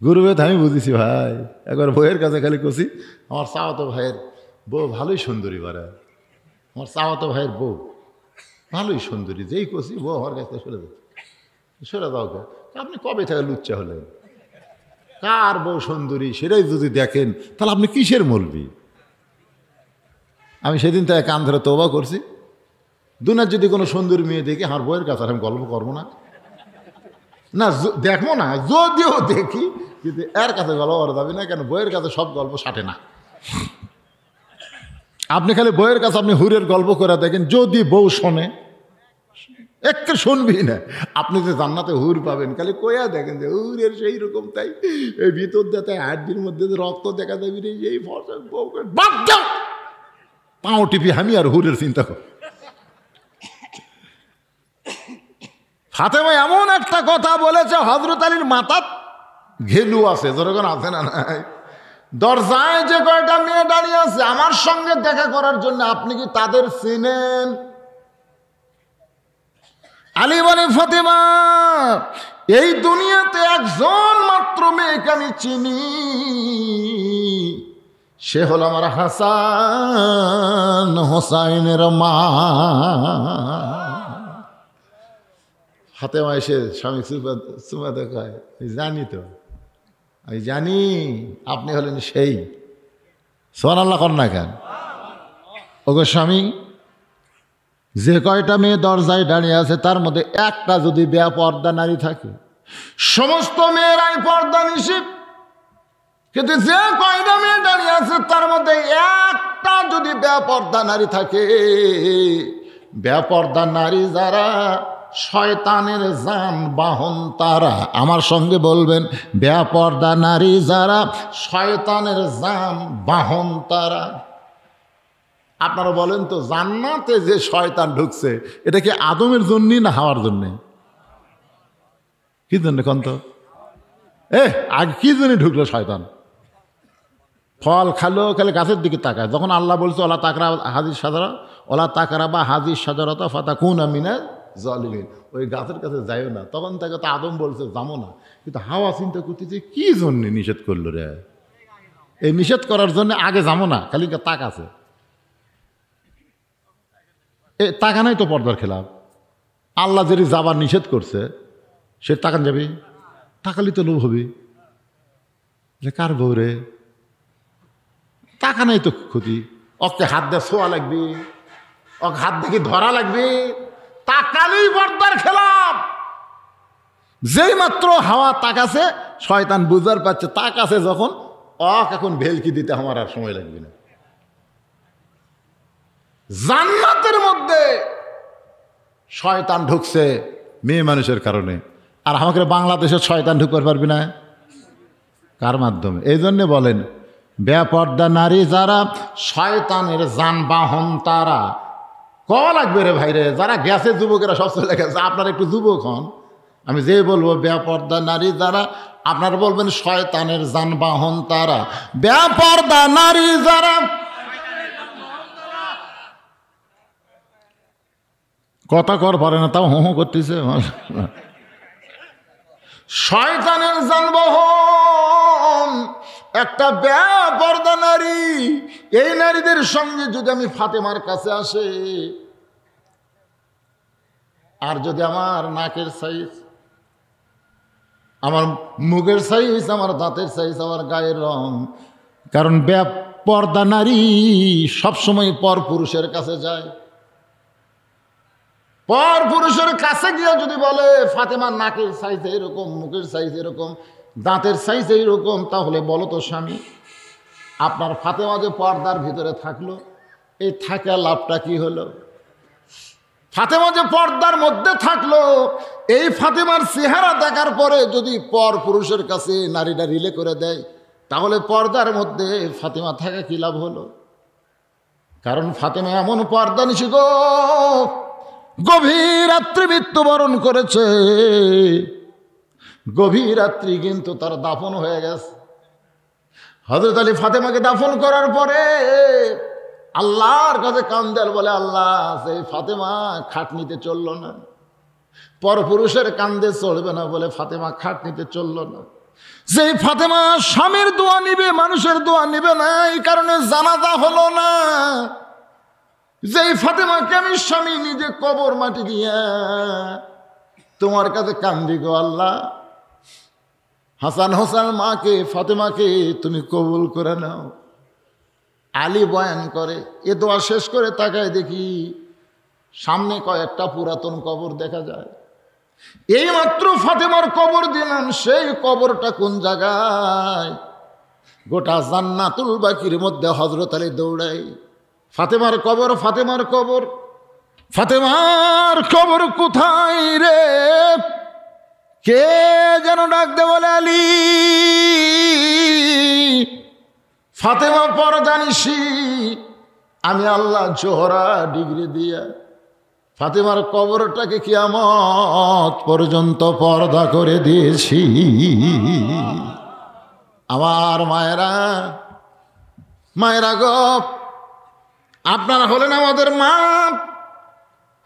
গুরুবেদ আমি বুঝেছি ভাই। একবার বইয়ের কাছে খালি কছি, আমার চাওয়াতো ভাইয়ের বউ ভালোই সুন্দরী বারে, আমার চাওয়াতো ভাইয়ের বউ ভালোই সুন্দরী, যেই কছি বউ আমার কাছে সরে যাচ্ছে। সরে যাও কে? আপনি কবে থেকে লুচ্চা হলেন? কার বউ সুন্দরী সেটাই যদি দেখেন তাহলে আপনি কিসের মলবি? আমি সেদিন থেকে কান ধরে তওবা করছি, দুনার যদি কোনো সুন্দরী মেয়ে দেখি আমার বইয়ের কাছে আমি গল্প করবো না, না দেখবো না, যদিও দেখি কিন্তু এর কাছে গল্প করা যাবে না, কেন বইয়ের কাছে সব গল্প সাটে না। আপনি খালি বইয়ের কাছে আপনি হুরের গল্প করে দেখেন, যদি বউ শোনে একটু শুনবি না, আপনি যে জান্নাতে হুর পাবেন খালি কয়া দেখেন যে হুরের সেই রকম, তাই এই ভিতর দিয়ে তাই হাড্ডির মধ্যে যে রক্ত দেখা যাবি রে, এই ফসল বউকে বাদ দাও, পাও টিপি আমি আর হুরের চিন্তা কর। ফাতেমা এমন একটা কথা বলেছে, হযরত আলীর মাথার ঘেলু আছে, যখন আছে না নাই, দরজায় যে কয়টা মেয়ে দাঁড়িয়ে আছে আমার সঙ্গে দেখা করার জন্য, আপনি কি তাদের চিনেন? আলী বলে, ফাতেমা এই দুনিয়াতে একজন মাত্র মেয়েকে আমি চিনি, সে হল আমার হাসান হোসাইনের মা। ফাতেমা এসে স্বামী চুমা দেখায়, জানি তো, আমি জানি আপনি হলেন সেই। সুবহানাল্লাহ কর না কেন? ওগো স্বামী, যে কয়টা মেয়ে দরজায় দাঁড়িয়ে আছে তার মধ্যে একটা যদি বেপর্দা নারী থাকে, সমস্ত মেয়েরাই পর্দা নিষিদ্ধ, কিন্তু যে কয়টা মেয়ে দাঁড়িয়ে আছে তার মধ্যে একটা যদি বেপর্দা নারী থাকে, বেপর্দা নারী যারা শয়তানের যানবাহন তারা। আমার সঙ্গে বলবেন, বেপর্দা নারী যারা শয়তানের যানবাহন তারা। আপনারা বলেন তো, জান্নাতে যে শয়তান ঢুকছে এটা কি আদমের জন্যই না হাওয়ার জন্যে? কি জন্য কন্ত? আগে কি জন্য ঢুকলো শয়তান? ফল খালো, খালি গাছের দিকে তাকায়। যখন আল্লাহ বলছে ওলা তাকরা হাজির সাজারা, ওলা তাকরা বা হাজির সাজারতা ফাতাকুনা মিনাজ জালিমিন, ওই গাছের কাছে যাইও না, তখন তাকে তো আদম বলছে যাবো না। কিন্তু হাওয়া চিন্তা করতেছে কি জন্য নিষেধ করলো রে, এই নিষেধ করার জন্য আগে যাবো না, খালি তাক আছে। টাকা নাই তো পর্দার খেলাফ। আল্লাহ যদি যাবার নিষেধ করছে সে তাকান যাবি, টাকালি তো লোভ হবি যে কার বউ রে, টাকা নাই তো ক্ষতি, ওকে হাত দিয়ে ছোঁয়া লাগবি, ওকে হাত দেখে ধরা লাগবি, তাকালি পর্দার খেলাফ। যেই মাত্র হাওয়া তাকাছে শয়তান বুঝার পাচ্ছে তাকাছে যখন, এখন ভেলকি দিতে আমার আর সময় লাগবে না। জান্নাতের মধ্যে শয়তান ঢুকছে মেয়ে মানুষের কারণে, আর আমাকে বাংলাদেশের শয়তান ঢুকতে পারবি না কার মাধ্যমে? এই জন্যে বলেন, বেপর্দা নারী যারা শয়তানের যানবাহন তারা। ক লাগবে রে ভাই রে, যারা গেছে যুবকেরা সব চলে গেছে, আপনারা একটু যুবক হন। আমি যে বলবো বেপর্দা নারী যারা, আপনারা বলবেন শয়তানের যানবাহন তারা। বেপর্দা নারী যারা, কথা কর পারে না তাও হো করতেছে। শয়তানের যানবাহন একটা বেপর্দা নারী। এই নারীদের সঙ্গে যদি আমি ফাতেমার কাছে আসে, আর যদি আমার নাকের সাইজ, আমার মুখের সাইজ, আমার দাঁতের সাইজ, আমার গায়ের রং, কারণ বেপর্দা নারী সবসময় পর পুরুষের কাছে যায়। পর পুরুষের কাছে গিয়ে যদি বলে ফাতেমার নাকের সাইজ এরকম, মুখের সাইজ এরকম, দাঁতের সাইজ এইরকম, তাহলে বলো তো স্বামী, আপনার ফাতেমা যে পর্দার ভিতরে থাকলো, এই থাকা লাভটা কি হলো? ফাতেমা যে পর্দার মধ্যে থাকলো, এই ফাতেমার চেহারা দেখার পরে যদি পর পুরুষের কাছে নারীরা রিলে করে দেয়, তাহলে পর্দার মধ্যে ফাতেমা থাকা কি লাভ হলো? কারণ ফাতেমা এমন পর্দা নিশি গো, গভীর রাত্রি মৃত্যুবরণ করেছে, গভীর রাত্রি কিন্তু তার দাফন হয়ে গেছে। হযরত আলী ফাতেমাকে দাফন করার পরে আল্লাহর কাছে কান্দেল, বলে আল্লাহ সেই ফাতেমা খাটনিতে চলল না, পরপুরুষের কান্দে চলবে না বলে ফাতেমা খাটনিতে চলল না। যেই ফাতেমা স্বামীর দোয়া নিবে, মানুষের দোয়া নিবে না, এই কারণে জানাজা হলো না। যেই ফাতেমাকে আমি স্বামী নিজে কবর মাটি দিয়া তোমার কাছে কান্দি গো আল্লাহ, হাসান হোসেন মাকে ফাতেমাকে তুমি কবুল করে নাও। আলী বয়ান করে, এ দোয়া শেষ করে তাকায় দেখি সামনে কয়েকটা পুরাতন কবর দেখা যায়। এই মাত্র ফাতেমার কবর দিলাম, সেই কবরটা কোন জায়গায়? গোটা জান্নাতুল বাকির মধ্যে হযরত আলী দৌড়াই, ফাতেমার কবর, ফাতেমার কবর, ফাতেমার কবর কোথায় রে? কে যেন ডাক দে বলে, আলী। ফাতেমা পরদানিসী, আমি আল্লাহ জোহরা ডিগ্রি দিয়া ফাতেমার কবরটাকে কিয়ামত পর্যন্ত পর্দা করে দিয়েছি। আমার মায়েরা, মায়েরা গো, আপনারা হলেন আমাদের মা।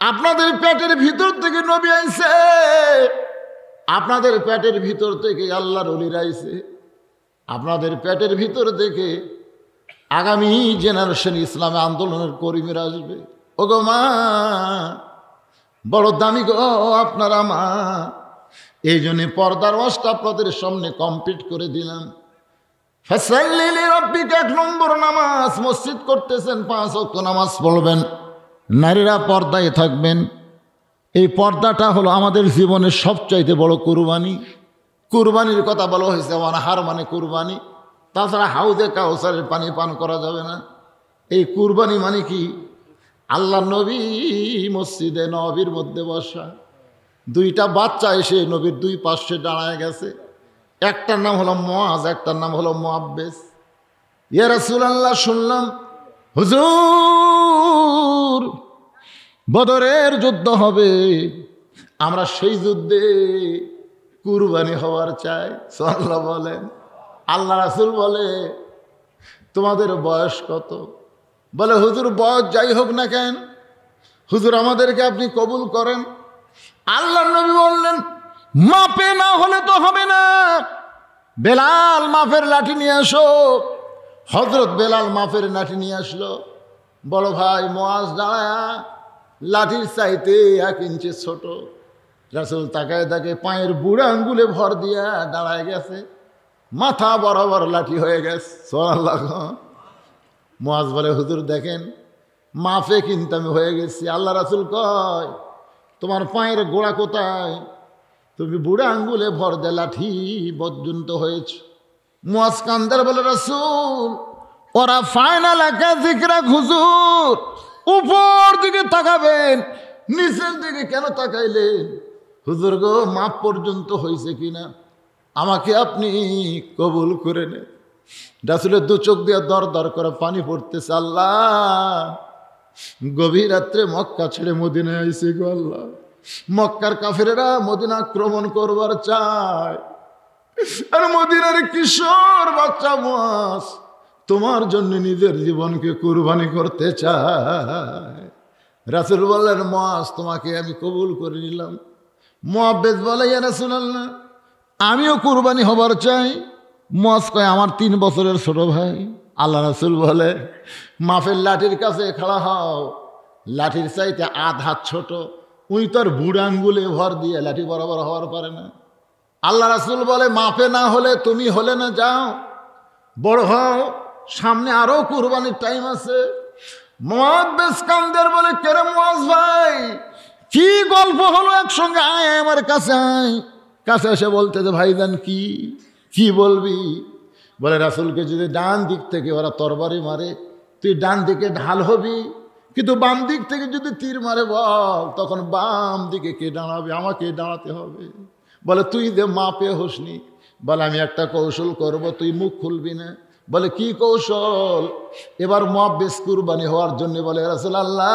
আপনাদের পেটের ভিতর থেকে নবী আইছে, আপনাদের পেটের ভিতর থেকে আল্লাহর ওলি আইছে, আপনাদের পেটের ভিতর থেকে আগামী জেনারেশন ইসলামে আন্দোলনের কর্মীরা আসবে। ও গো মা, বড় দামি গো আপনারা মা। এই জন্য পর্দার ওয়াজটা আপনাদের সামনে কমপ্লিট করে দিলাম। ফাসাল্লি লিরাব্বিকা, 1 নম্বর নামাজ। মসজিদ করতেছেন, 5 ওয়াক্ত নামাজ পড়বেন, নারীরা পর্দায় থাকবেন। এই পর্দাটা হলো আমাদের জীবনের সবচাইতে বড় কুরবানি। কুরবানির কথা বলা হয়েছে, হার মানে কুরবানি। তাছাড়া হাউজে কাউসারের পানি পান করা যাবে না। এই কুরবানি মানে কি? আল্লাহ নবী মসজিদে নবীর মধ্যে বসা, 2টা বাচ্চা এসে নবীর 2 পাশে দাঁড়ায় গেছে। একটার নাম হলো মুআজ, একটার নাম হলো মুআব্বেস। ইয়া রাসূলুল্লাহ, শুনলাম হুজুর বদরের যুদ্ধ হবে, আমরা সেই যুদ্ধে কুরবানি হওয়ার চাই। সাল্লাল্লাহু বলেন, আল্লাহ রাসূল বলে তোমাদের বয়স কত? বলে হুজুর বয়স যাই হোক না কেন, হুজুর আমাদেরকে আপনি কবুল করেন। আল্লাহ নবী বললেন মাপে না হলে তো হবে না, বেলাল মাপের লাঠি নিয়ে আসো। হযরত বেলাল মাপের লাঠি নিয়ে আসলো। বড় ভাই মুআজ দাঁড়ায়া লাঠির চাইতে 1 ইঞ্চি ছোট। রাসূল তাকায় তাকে পায়ের বুড়া আঙ্গুলে ভর দিয়া দাঁড়ায় গেছে, মাথা বরাবর লাঠি হয়ে গেছে। সুবহানাল্লাহ। মুআজ বলে হুজুর দেখেন মাফে কিন্তু আমি হয়ে গেছি। আল্লাহ রাসূল কয় তোমার পায়ের গোড়া কোথায়? তুমি বুড়া আঙ্গুলে ভর দে লাঠি পর্যন্ত হয়েছে। মুআজ কান্দার বলে রাসূল ওরা ফাইনাল একা জিকরা হুজুর, উপর দিকে তাকাবেন, নিচের দিকে কেন তাকাইলেন? হুজুর গো মাপ পর্যন্ত হয়েছে কিনা আমাকে আপনি কবুল করে নেন। রাসূলের 2 চোখ দিয়ে দর দর করে পানি পড়তেছে। আল্লাহ গভীর রাত্রে মক্কা ছেড়ে মদিনায় আইছে গো আল্লাহ। মক্কার কাফেরেরা মদিনা আক্রমণ করবার চায়, আর মদিনার কিশোর বাচ্চা মুআজ তোমার জন্য নিজের জীবনকে কুরবানি করতে চায়। রাসূল বললেন মুআজ তোমাকে আমি কবুল করে নিলাম। মুআব্বেস বলে ইয়া রাসূলুল্লাহ আমিও কুরবানি হবার চাই। মুআজ কয় আমার 3 বছরের ছোট ভাই। আল্লাহ রাসূল বলে মাফের লাঠির কাছে খাড়া হও, লাঠির চাইতে 1/2 হাত ছোট, উনি তোর বুড়া আঙ্গুলে ভর দিয়ে লাঠি বরাবর হওয়ার পারে না। আল্লাহ রাসূল বলে মাপে না হলে তুমি হলে না, যাও বড় হও, সামনে আরো কুরবানির টাইম আছে। মুআব্বেস কান্দের বলে কেরে মুআজ ভাই কি গল্প হলো, একসঙ্গে আয় আমার কাছে আয়। কাছে এসে বলতে যে ভাইজান কি বলবি? বলে রাসূলকে যদি ডান দিক থেকে ওরা তরবারি মারে তুই ডান দিকে ঢাল হবি, কিন্তু বাম দিক থেকে যদি তীর মারে বল তখন বাম দিকে কে দাঁড়াবে? আমাকে দাঁড়াতে হবে। বলে তুই দে মাপে হোসনি। বলে আমি একটা কৌশল করব, তুই মুখ খুলবি না। বলে কি কৌশল? এবার মুআব্বেস কুরবানি হওয়ার জন্য বলে রাসূলুল্লাহ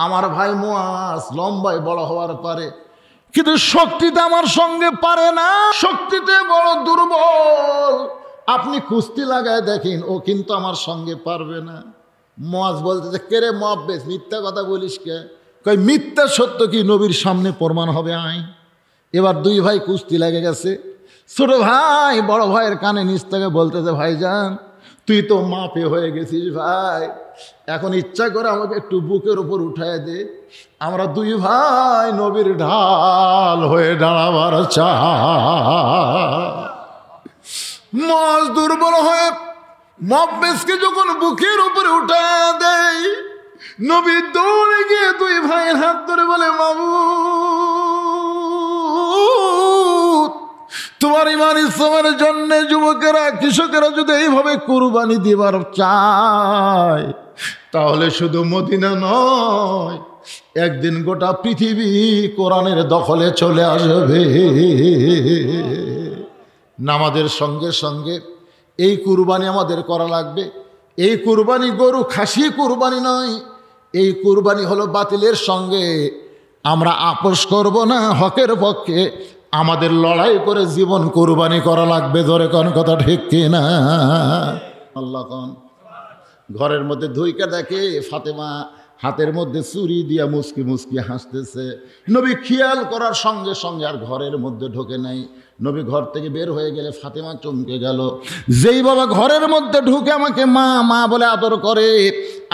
আমার ভাই মুআজ লম্বায় বড় হওয়ার পারে, কিন্তু শক্তিতে আমার সঙ্গে পারে না, শক্তিতে বড় দুর্বল। আপনি কুস্তি লাগায় দেখেন, ও কিন্তু আমার সঙ্গে পারবে না। মুআজ বলতে কে রে মুআব্বেস মিথ্যা কথা বলিস কে? কই মিথ্যা সত্য কি নবীর সামনে প্রমাণ হবে আয়। এবার 2 ভাই কুস্তি লেগে গেছে। ছোট ভাই বড় ভাইয়ের কানে নিচ থেকে বলতেছে, ভাইজান তুই তো মাপে হয়ে গেছিস ভাই, এখন ইচ্ছা করে আমাকে একটু বুকের উপর উঠায় দে, আমরা দুই ভাই নবীর ঢাল হয়ে দাঁড়াবার মাছ দুর্বল হয়ে মব্বেসকে যখন বুকের উপরে উঠায় দেয়, নবী দৌড়ে গিয়ে দুই ভাইয়ের হাত ধরে বলে, মাবুদ তোমার ইমান ইসলামের জন্য যুবকেরা কৃষকেরা যদি এইভাবে কুরবানি দিবার চায়, তাহলে শুধু মদিনা নয়, একদিন গোটা পৃথিবী কোরআনের দখলে চলে আসবে। নামাজের সঙ্গে সঙ্গে এই কুরবানি আমাদের করা লাগবে। এই কুরবানি গরু খাসি কুরবানি নয়, এই কুরবানি হলো বাতিলের সঙ্গে আমরা আপোষ করব না, হকের পক্ষে আমাদের লড়াই করে জীবন কুরবানি করা লাগবে। ধরে কোন কথা ঠিক কিনা? আল্লাহ কোন ঘরের মধ্যে ধুইকা দেখে ফাতেমা হাতের মধ্যে চুরি দিয়া মুসকি মুসকি হাসতেছে। নবী খেয়াল করার সঙ্গে সঙ্গে আর ঘরের মধ্যে ঢোকে নাই। নবী ঘর থেকে বের হয়ে গেলে ফাতেমা চমকে গেল। যেই বাবা ঘরের মধ্যে ঢুকে আমাকে মা মা বলে আদর করে,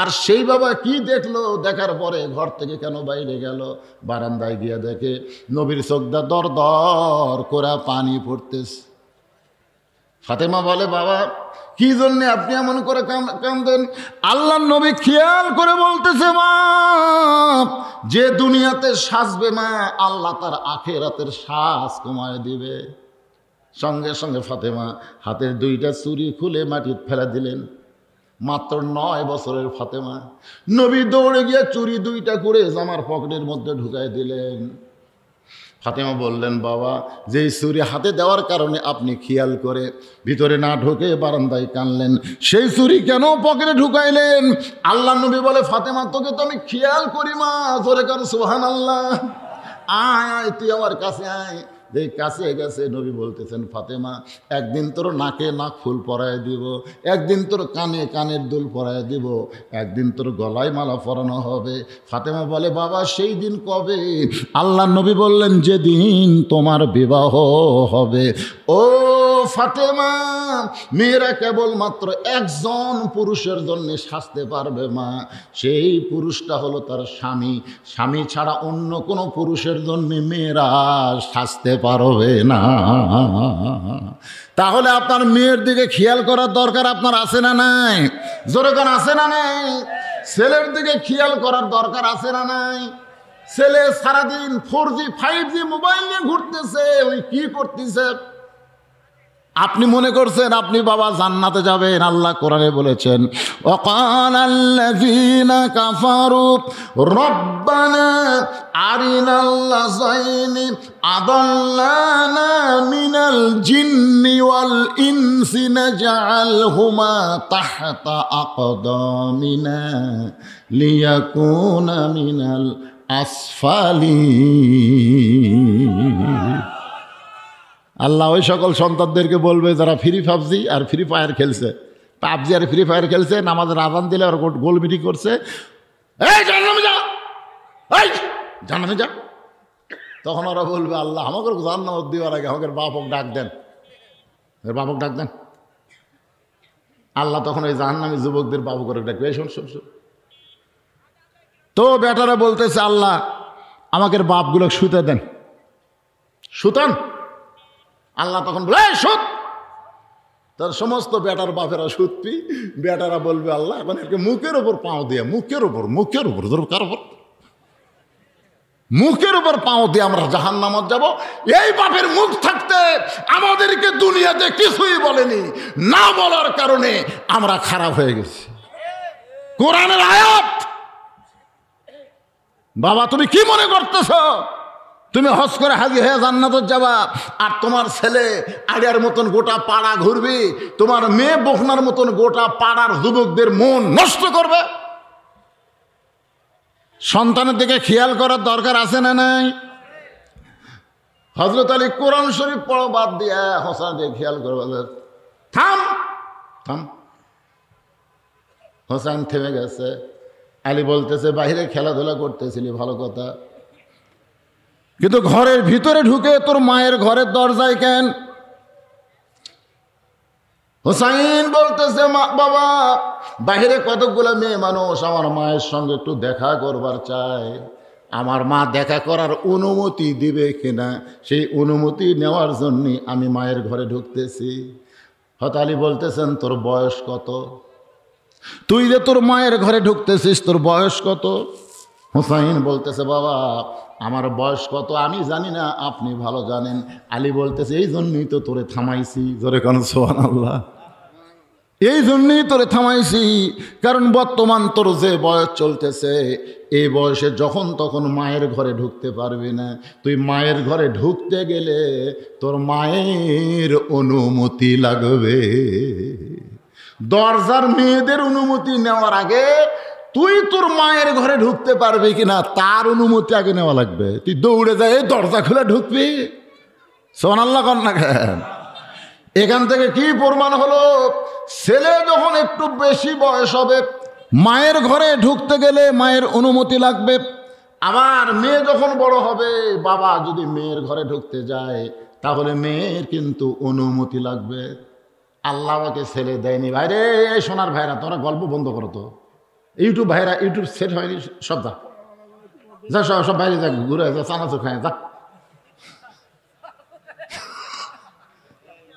আর সেই বাবা কি দেখলো, দেখার পরে ঘর থেকে কেন বাইরে গেল? বারান্দায় গিয়ে দেখে নবীর চোখটা দর দর করে পানি পড়তেছে। ফাতেমা বলে, বাবা কি জন্যে আপনি এমন করে কাঁদেন? আল্লাহর নবী খেয়াল করে বলতেছে, মা যে দুনিয়াতে সাজবে মা, আল্লাহ তার আখিরাতের সাজ কমায় দিবে। সঙ্গে সঙ্গে ফাতেমা হাতের দুইটা চুড়ি খুলে মাটিতে ফেলে দিলেন। মাত্র 9 বছরের ফাতেমা। নবী দৌড়ে গিয়ে চুড়ি দুইটা করে জামার পকেটের মধ্যে ঢুকাই দিলেন। ফাতেমা বললেন, বাবা যেই ছুরি হাতে দেওয়ার কারণে আপনি খেয়াল করে ভিতরে না ঢুকে বারান্দায় কানলেন, সেই ছুরি কেন পকেটে ঢুকাইলেন? আল্লাহ নবী বলে, ফাতেমা তোকে তো আমি খেয়াল করি মা। জোরে কর সুবহানাল্লাহ। আয় আয় তুই আমার কাছে আয়। এই কাছে গেছে নবী বলতেছেন, ফাতেমা একদিন তোর নাকে নাক ফুল পরায় দিব, একদিন তোর কানে কানের দুল পরায় দিব, একদিন তোর গলায় মালা পরানো হবে। ফাতেমা বলে, বাবা সেই দিন কবে? আল্লাহ নবী বললেন, যেদিন তোমার বিবাহ হবে। ও ফাতেমা, মেয়েরা কেবলমাত্র একজন পুরুষের জন্য সাজতে পারবে মা, সেই পুরুষটা হলো তার স্বামী। স্বামী ছাড়া অন্য কোনো পুরুষের জন্য মেয়েরা সাজতে পারবে না। তাহলে আপনার মেয়ের দিকে খেয়াল করার দরকার আপনার আছে না নাই? জোরে কোন আছে না নাই? ছেলের দিকে খেয়াল করার দরকার আছে না নাই? ছেলে সারাদিন 4G 5G মোবাইল নিয়ে ঘুরতেছে, ওই কি করতেছে? আপনি মনে করছেন আপনি বাবা জান্নাতে যাবেন? আল্লাহ কোরআনে বলেছেন, ওয়াকালাল্লাযীনা কাফারু রব্বানা আরিনাল্লাযাইনি আদাল্লানা মিনাল জিন্নি ওয়াল ইনসি নাজআলহুমা তাহতা আকদামিনা লিয়াকুনা মিনাল আসফালিন। আল্লাহ ওই সকল সন্তানদেরকে বলবে যারা ফ্রি পাবজি আর ফ্রি ফায়ার খেলছে, পাবজি আর ফ্রি ফায়ার খেলছে, নামাজের আজান দিলে আর গোল মিটিং করছে, এই জান্নাতে যা, এই জান্নাতে যা। তখন ওরা বলবে, আল্লাহ আমাকে জান্নাত দেওয়ার আগে আমাকে বাপক ডাক দেন, বাপক ডাক দেন। আল্লাহ তখন ওই জাহান্নামী যুবকদের বাবু করে ডাকবে, এই শোন শোন শোন। তো বেটারা বলতেছে, আল্লাহ আমাকে বাপগুলো শুতে দেন, সুতান। আল্লাহ তখন বলে, সুত। তার সমস্ত বেটার বাপেরা সুতপি, বেটারা বলবে, আল্লাহ এখন একে মুখের ওপর পাও দিয়ে, মুখের উপর কার উপর? মুখের উপর পাও দিয়ে আমরা জাহান্নামত যাব। এই বাপের মুখ থাকতে আমাদেরকে দুনিয়াতে কিছুই বলেনি, না বলার কারণে আমরা খারাপ হয়ে গেছি। কোরআনের আয়াত। বাবা তুমি কি মনে করতেছ তুমি হজ করে হাজি হয়ে জান্নাতে যাবা, আর তোমার ছেলে আড়িয়ার মতন গোটা পাড়া ঘুরবি, তোমার মেয়ে বখনার মতন গোটা পাড়ার যুবকদের মন নষ্ট করবে? সন্তানের দিকে খেয়াল করার দরকার আছে না নাই? হযরত আলী কোরআন শরীফ পড়া বাদ দিয়ে হোসেন দিকে খেয়াল করবে, থাম থাম। হোসেন থেমে গেছে। আলী বলতেছে, বাইরে খেলাধুলা করতেছিলি ভালো কথা, কিন্তু ঘরের ভিতরে ঢুকে তোর মায়ের ঘরের দরজায় কেন? হুসাইন বলতেছে বাবা, বাহিরে কতগুলো মেয়ে মানুষ আমার মায়ের সঙ্গে একটু দেখা করবার চায়, আমার মা দেখা করার অনুমতি দিবে কিনা, সেই অনুমতি নেওয়ার জন্যে আমি মায়ের ঘরে ঢুকতেছি। হযরত আলী বলতেছেন তোর বয়স কত? তুই যে তোর মায়ের ঘরে ঢুকতেছিস, তোর বয়স কত? হুসাইন বলতেছে বাবা আমার বয়স কত আমি জানি না, আপনি ভালো জানেন। আলী বলতেছে এই জন্যই তো তোরে থামাইছি। জোরে কোন সুবহানাল্লাহ। এই জন্যই তোরে থামাইছি, কারণ বর্তমান তোর যে বয়স চলতেছে, এই বয়সে যখন তখন মায়ের ঘরে ঢুকতে পারবি না। তুই মায়ের ঘরে ঢুকতে গেলে তোর মায়ের অনুমতি লাগবে। দরজার মেয়েদের অনুমতি নেওয়ার আগে তুই তোর মায়ের ঘরে ঢুকতে পারবি কিনা তার অনুমতি আগে নেওয়া লাগবে। তুই দৌড়ে যায় দরজা খুলে ঢুকবি? সুবহানাল্লাহ কর না কেন? এখান থেকে কি প্রমাণ হলো? ছেলে যখন একটু বেশি বয়স হবে মায়ের ঘরে ঢুকতে গেলে মায়ের অনুমতি লাগবে। আবার মেয়ে যখন বড় হবে, বাবা যদি মেয়ের ঘরে ঢুকতে যায় তাহলে মেয়ের কিন্তু অনুমতি লাগবে। আল্লাহ আমাকে ছেলে দেয়নি। ভাইরে এই সোনার ভাইরা, তোরা গল্প বন্ধ করো তো। ইউটিউব ভাইরা, ইউটিউব সেট হয়নি, সব যা যা সব বাইরে যা, ঘুরে যা, চানাচুর খায় যা।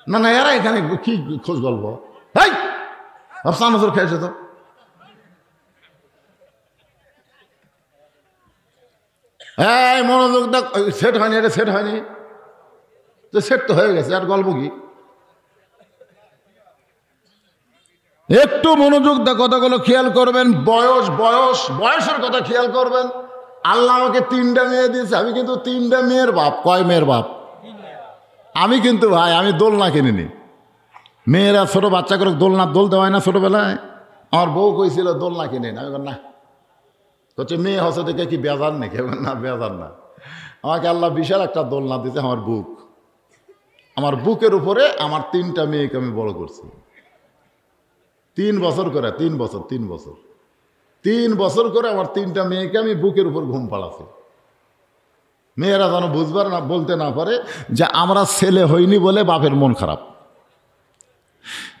না না এরা এখানে কি খোঁজ গল্প? ভাই চানাচুর খেয়েছে তো। হ্যাঁ মনোযোগ দেখ, সেট হয়নি, এটা সেট হয়নি তো, সেট তো হয়ে গেছে, আর গল্প কি? একটু মনোযোগ দা কথাগুলো খেয়াল করবেন। বয়সের কথা খেয়াল করবেন। আল্লাহ আমাকে 3টা মেয়ে দিয়েছে, আমি কিন্তু 3টা মেয়ের বাপ। কয় মেয়ের বাপ? আমি কিন্তু ভাই আমি দোলনা কিনিনি। মেয়েরা ছোট বাচ্চা করে দোল দেওয়া হয় না ছোটবেলায়? আমার বউ কইছিল দোলনা কিনে না। আমি না, হচ্ছে মেয়ে হচ্ছে দেখে কি বেজার নাকি? না বেজার না, আমাকে আল্লাহ বিশাল একটা দোলনা দিতে। আমার বুকের উপরে আমার 3টা মেয়েকে আমি বড় করছি। 3 বছর করে, 3 বছর করে আমার 3টা মেয়েকে আমি বুকের উপর ঘুম পাড়াছি। মেয়েরা যেন বুঝবার না, বলতে না পারে যে আমরা ছেলে হইনি বলে বাপের মন খারাপ।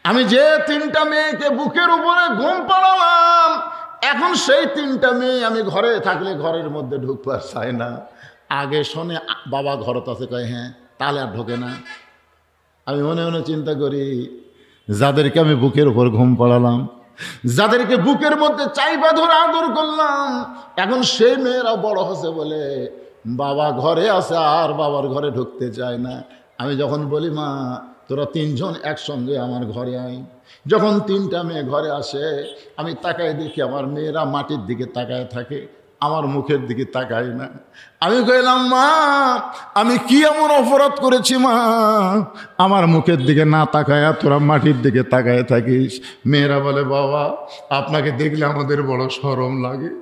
আমি যে 3টা মেয়েকে বুকের উপরে ঘুম পাড়ালাম, এখন সেই 3টা মেয়ে আমি ঘরে থাকলে ঘরের মধ্যে ঢুকবার চায় না। আগে শোনে বাবা ঘরত আছে, কয় হ্যাঁ, তাহলে আর ঢোকে না। আমি মনে মনে চিন্তা করি, যাদেরকে আমি বুকের উপর ঘুম পাড়ালাম, যাদেরকে বুকের মধ্যে চাইবা ধরে আদর করলাম, এখন সেই মেয়েরা বড় হচ্ছে বলে বাবা ঘরে আছে আর বাবার ঘরে ঢুকতে চায় না। আমি যখন বলি মা তোরা 3জন একসঙ্গে আমার ঘরে আয়, যখন 3টা মেয়ে ঘরে আসে আমি তাকায় দেখি আমার মেয়েরা মাটির দিকে তাকায় থাকে, আমার মুখের দিকে তাকায় না। আমি কইলাম মা আমি কি এমন অপরাধ করেছি মা, আমার মুখের দিকে না তাকায় তোরা মাটির দিকে তাকায় থাকিস? মেয়েরা বলে বাবা আপনাকে দেখলে আমাদের বড় শরম লাগে।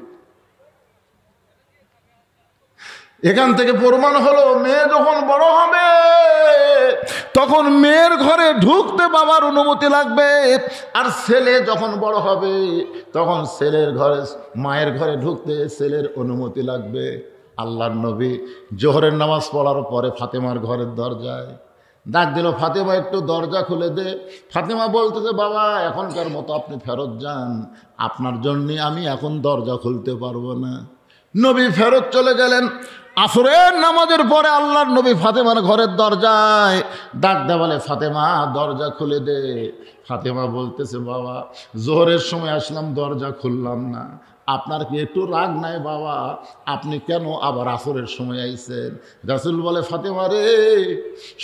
এখান থেকে প্রমাণ হলো মেয়ে যখন বড় হবে তখন মেয়ের ঘরে ঢুকতে বাবার অনুমতি লাগবে, আর ছেলে যখন বড় হবে তখন ছেলের ঘরে মায়ের ঘরে ঢুকতে ছেলের অনুমতি লাগবে। আল্লাহর নবী জোহরের নামাজ পড়ার পরে ফাতেমার ঘরের দরজায় ডাক দিল, ফাতেমা একটু দরজা খুলে দে। ফাতেমা বলতেছে বাবা এখনকার মতো আপনি ফেরত যান, আপনার জন্যে আমি এখন দরজা খুলতে পারবো না। নবী ফেরত চলে গেলেন। আসরের নামাজের পরে আল্লাহর নবী ফাতেমার ঘরের দরজায় ডাক দে, বলে ফাতেমা দরজা খুলে দে। ফাতেমা বলতেছে বাবা জোহরের সময় আসলাম দরজা খুললাম না, আপনার কি একটু রাগ নাই বাবা? আপনি কেন আবার আসরের সময় আইছেন? রাসূল বলে ফাতেমা রে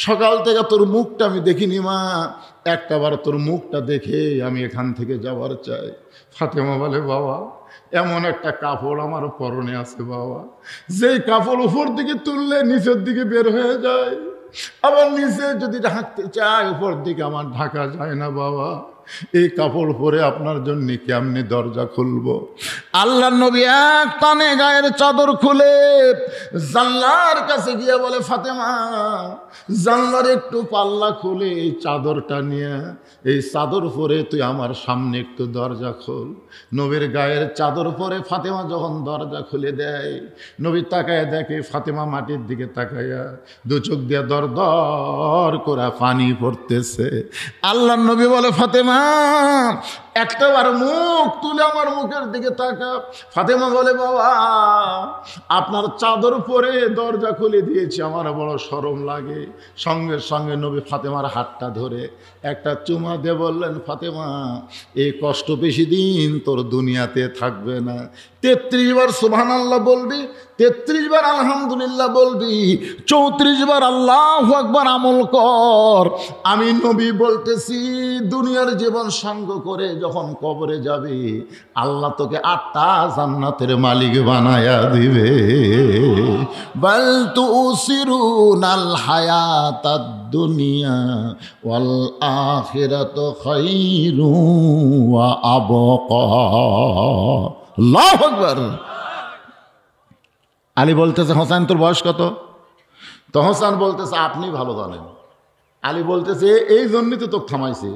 সকাল থেকে তোর মুখটা আমি দেখিনি মা, একটাবার তোর মুখটা দেখে আমি এখান থেকে যাবার চাই। ফাতেমা বলে বাবা এমন একটা কাপড় আমার পরনে আছে বাবা, যেই কাপড় উপর দিকে তুললে নিচের দিকে বের হয়ে যায়, আবার নিচে যদি ঢাকতে চায় উপর দিকে আমার ঢাকা যায় না বাবা। এই কাপড় পরে আপনার জন্য কেমনি দরজা খুলবো? আল্লাহ নবী এক টানে গায়ের চাদর খুলে জানলার কাছে গিয়ে বলে, ফাতেমা জানলার একটু পাল্লা খুলে এই চাদরটা নিয়ে এই চাদর পরে তুই আমার সামনে একটু দরজা খোল। নবীর গায়ের চাদর পরে ফাতেমা যখন দরজা খুলে দেয়, নবী তাকায় দেখে ফাতেমা মাটির দিকে তাকাইয়া দু চোখ দিয়ে দর দর করে পানি পড়তেছে। আল্লাহ নবী বলে, ফাতেমা একটাবার মুখ তুলে আমার মুখের দিকে তাকা। ফাতেমা বলে, বাবা আপনার চাদর পরে দরজা খুলে দিয়েছি, আমার বড় শরম লাগে। সঙ্গে সঙ্গে নবী ফাতেমার হাতটা ধরে একটা চুমা দিয়ে বললেন, ফাতেমা এই কষ্ট বেশি দিন তোর দুনিয়াতে থাকবে না। 33 বার সুবহানাল্লাহ বলবি, 33 বার আলহামদুলিল্লাহ বলবি, 34 বার আল্লাহু আকবার আমল কর। আমি নবী বলতেছি, দুনিয়ার জীবন সাঙ্গ করে যখন কবরে যাবে, আল্লাহ তোকে 8টা জান্নাতের মালিক বানায়া দিবে। বাল তুসিরুনাল হায়াতাদ দুনিয়া ওয়াল আখিরাতু খায়রু ওয়া আবকা। আল্লাহু আকবার। আলী বলতেছে, হোসেন তোর বয়স কত? তো হোসেন বলতেছে, আপনি ভালো জানেন। আলী বলতেছে, এই জন্যই তো তোকে থামাইছি,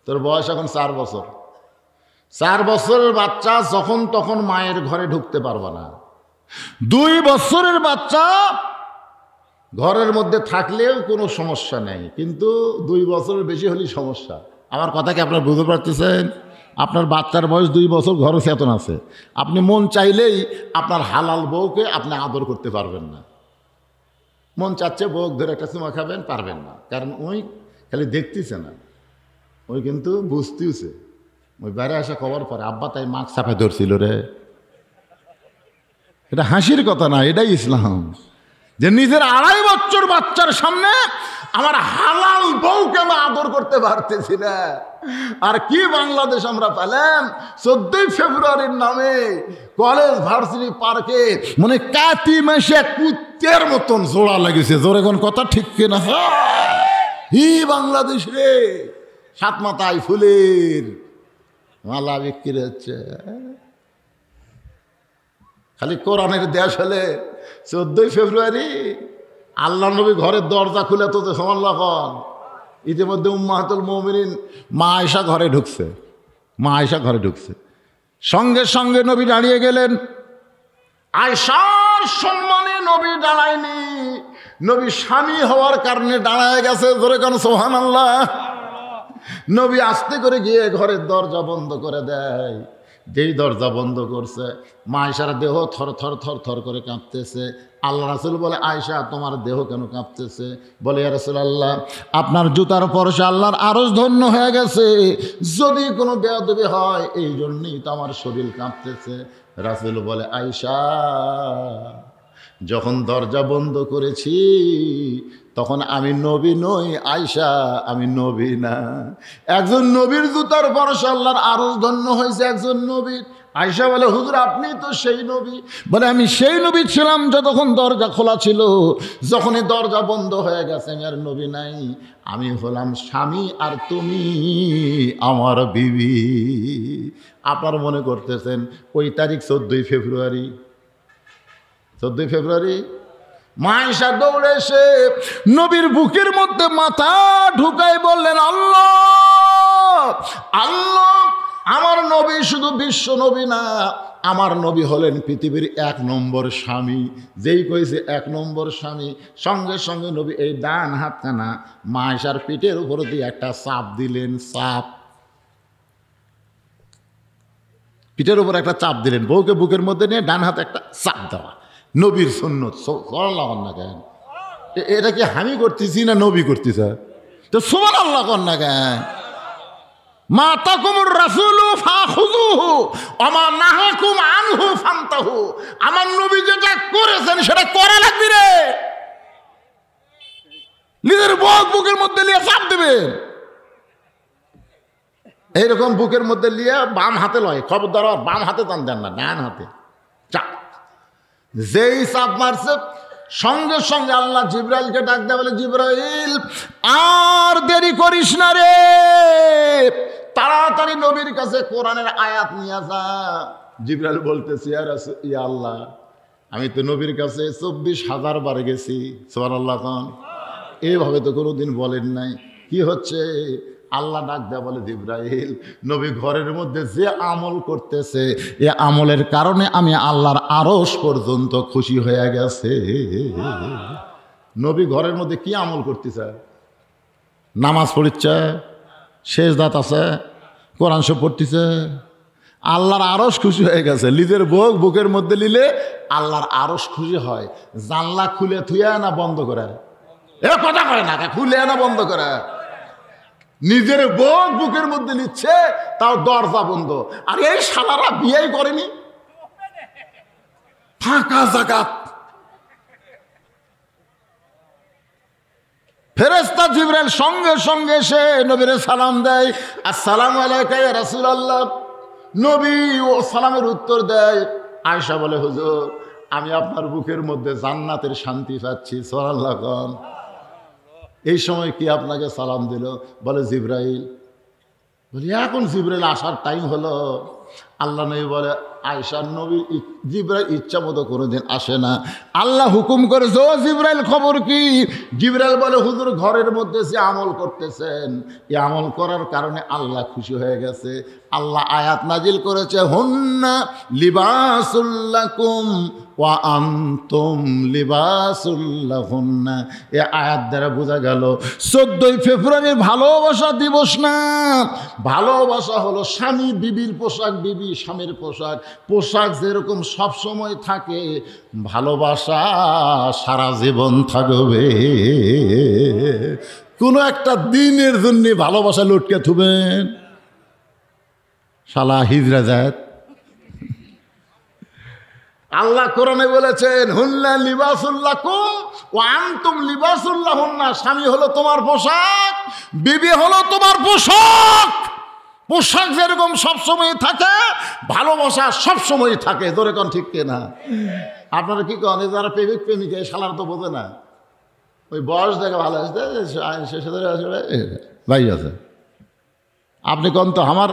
তোর বয়স এখন 4 বছর। 4 বছরের বাচ্চা যখন তখন মায়ের ঘরে ঢুকতে পারবে না। 2 বছরের বাচ্চা ঘরের মধ্যে থাকলেও কোনো সমস্যা নেই, কিন্তু 2 বছরের বেশি হলেই সমস্যা। আমার কথা কি আপনারা বুঝতে পারতেছেন? আপনার বাচ্চার বয়স 2 বছর, ঘরে চেতন আছে, আপনি মন চাইলেই আপনার হালাল বউকে আপনি আদর করতে পারবেন না। মন চাচ্ছে বউ ধরে একটা চুমা খাবেন, পারবেন না, কারণ ওই খালি দেখতেছে না, ওই কিন্তু বুঝতেছে। ওই বাইরে আসা খবর পরে, আব্বা তাই মাস্ক চাপে ধরছিল রে। এটা হাসির কথা না, এটাই ইসলাম। যে নিজের 2.5 বছর বাচ্চার সামনে আমার হালাল বউকে আমি আদর করতে পারতেছি না। আর কি বাংলাদেশ আমরা পেলাম! 14 ফেব্রুয়ারির নামে কলেজ ভার্সিটি পার্কে মানে কাতি মাসে কুত্তের মতন জোড়া লাগিয়েছে। জোরে কোন কথা ঠিক কিনা? হি বাংলাদেশ রে, 7 মাথায় ফুলের মালা বিক্রি হচ্ছে। খালি কোরআনের দেশ হলে 14 ফেব্রুয়ারি আল্লাহ নবী ঘরের দরজা খুলে তো সুবহানাল্লাহ। ইতিমধ্যে উম্মাহাতুল মুমিনিন মা আয়েশা ঘরে ঢুকছে। মা আয়েশা ঘরে ঢুকছে, সঙ্গে সঙ্গে নবী দাঁড়িয়ে গেলেন। আয়েশার সম্মানে নবী দাঁড়ায়নি, নবী স্বামী হওয়ার কারণে দাঁড়ায় গেছে। ধরে কেন সুবহানাল্লাহ। নবী আস্তে করে গিয়ে ঘরের দরজা বন্ধ করে দেয়। যেই দরজা বন্ধ করছে, মা আয়েশার দেহ থর থর থর থর করে কাঁপতেছে। আল্লাহ রাসূল বলে, আয়েশা তোমার দেহ কেন কাঁপতেছে? বলে, ইয়া রাসূলুল্লাহ আপনার জুতার পরশে আল্লাহর আরশ ধন্য হয়ে গেছে, যদি কোনো বেয়াদবি হয় এই জন্যই তো আমার শরীর কাঁপতেছে। রাসূল বলে, আয়েশা যখন দরজা বন্ধ করেছি তখন আমি নবী নই আয়েশা, আমি নবী না। একজন নবীর জুতার পরশে আল্লাহর আরশ ধন্য হয়েছে একজন নবীর। আয়েশা বলে, হুজুর আপনি তো সেই নবী। বলে, আমি সেই নবী ছিলাম যতক্ষণ দরজা খোলা ছিল, যখনই দরজা বন্ধ হয়ে গেছে আমি আর নবী নাই। আমি হলাম স্বামী আর তুমি আমার বিবি। আপনার মনে করতেছেন ওই তারিখ 14 ফেব্রুয়ারি। 14 ফেব্রুয়ারি মা আয়েশা দৌড়ে এসে নবীর বুকের মধ্যে মাথা ঢুকাই বললেন, আল্লাহ আল্লাহ, আমার নবী শুধু বিশ্ব নবী না, আমার নবী হলেন পৃথিবীর 1 নম্বর স্বামী। যেই কইছে 1 নম্বর স্বামী, সঙ্গে সঙ্গে নবী এই ডান হাতখানা মা আয়েশার পিঠের উপর দিয়ে একটা চাপ দিলেন। চাপ, পিঠের উপর একটা চাপ দিলেন। বউকে বুকের মধ্যে নিয়ে ডান হাতে একটা চাপ দেওয়া নবীর সুন্নত। সুবহানাল্লাহ না কেন? এটা কি আমি করতেছি না নবী করতেছে? তো সুবহানাল্লাহ কর না কেন? মা তাকুমুর রাসূলু ফাখুযুহু ওয়া মা নাহাকুম আনহু ফান্তাহু। আমার নবী যেটা করেছেন সেটা করা লাগবে রে। নিজের বুকের মধ্যে নিয়ে চাপ দেবেন, এইরকম বুকের মধ্যে নিয়ে বাম হাতে লয়, খবরদার বাম হাতে টান দেন না, ডান হাতে চাপ। যেই চাপ মারছে সঙ্গে সঙ্গে আল্লাহ জিব্রাইলকে ডাক দেয়, বলে জিব্রাইল আর দেরি করিস না রে, তাড়াতাড়ি নবীর কাছে কোরআনের আয়াত নিয়ে যা। জিব্রাইল বলতেছি, ইয়া আল্লাহ, আমি তো নবীর কাছে 24,000 বার গেছি। সুবহানাল্লাহ। এইভাবে তো কোনোদিন বলেন নাই। কি হচ্ছে? আল্লাহ ডাক দেয়া বলে, জিব্রাইল নবী ঘরের মধ্যে যে আমল করতেছে এ আমলের কারণে আমি আল্লাহর আরশ পর্যন্ত খুশি হয়ে গেছে। নবী ঘরের মধ্যে কি আমল করতেছে? নামাজ পড়িচ্ছে, সেজদাত আছে, কোরআন শরীফ পড়তেছে, আল্লাহর আরশ খুশি হয়ে গেছে। নিজের বুকের মধ্যে নিলে আল্লাহর আরশ খুশি হয়। জানলা খুলে থুয়া না বন্ধ করে? এ কথা করে না, খুলে না বন্ধ করে? নিজের বুকের মধ্যে নিচ্ছে, তাও দরজা বন্ধ। আর এই শালারা বিয়েই করেনি, ফাঁকা জাকাত। ফেরেশতা জিবরাইল সঙ্গে সঙ্গে সে নবীরে সালাম দেয়, আসসালামু আলাইকা ইয়া রাসূলুল্লাহ। নবী ও সালামের উত্তর দেয়। আয়েশা বলে, হুজুর আমি আপনার বুকের মধ্যে জান্নাতের শান্তি পাচ্ছি। সুবহানাল্লাহ। এই সময় কি আপনাকে সালাম দিল? বলে জিবরাইল। বলি এখন জিবরাইল আসার টাইম হলো। আল্লাহ নবী বলে, আয়েশা নবী জিবরাইল ইচ্ছা মতো কোনোদিন আসে না, আল্লাহ হুকুম করেছে। ও জিবরাইল খবর কি? জিবরাইল বলে, হুজুর ঘরের মধ্যে যে আমল করতেছেন এই আমল করার কারণে আল্লাহ খুশি হয়ে গেছে। আল্লাহ আয়াত নাজিল করেছে, হুন্না লিবাসুল লাকুম ওয়া আনতুম লিবাসুল লাহুন্না। এ আয়াত দ্বারা বোঝা গেল 14 ফেব্রুয়ারি ভালোবাসা দিবস না। ভালোবাসা হলো স্বামী বিবির পোশাক, বিবি স্বামীর পোশাক। পোশাক যেরকম সব সময় থাকে, ভালোবাসা সারা জীবন থাকবে। কোনো একটা দিনের জন্য ভালোবাসা লটকে থুবেন, শালা হিজরা জাত। আল্লাহ কোরআনে বলেছেন, হুন্না লিবাসুল্লাকুম ওয়া আনতুম লিবাসুল্লাহুন্না। স্বামী হলো তোমার পোশাক, বিবি হলো তোমার পোশাক। পোশাক যেরকম সবসময় থাকে, ভালোবাসা সবসময় থাকে। ধরে কোন ঠিক কিনা? আপনারা কি কন? যারা প্রেমিক প্রেমিকা এই শালার তো বোঝে না। ওই বয়স দেখে ভালো আসতে শেষে ধরে আসবে ভাই আছে। আপনি কন তো, আমার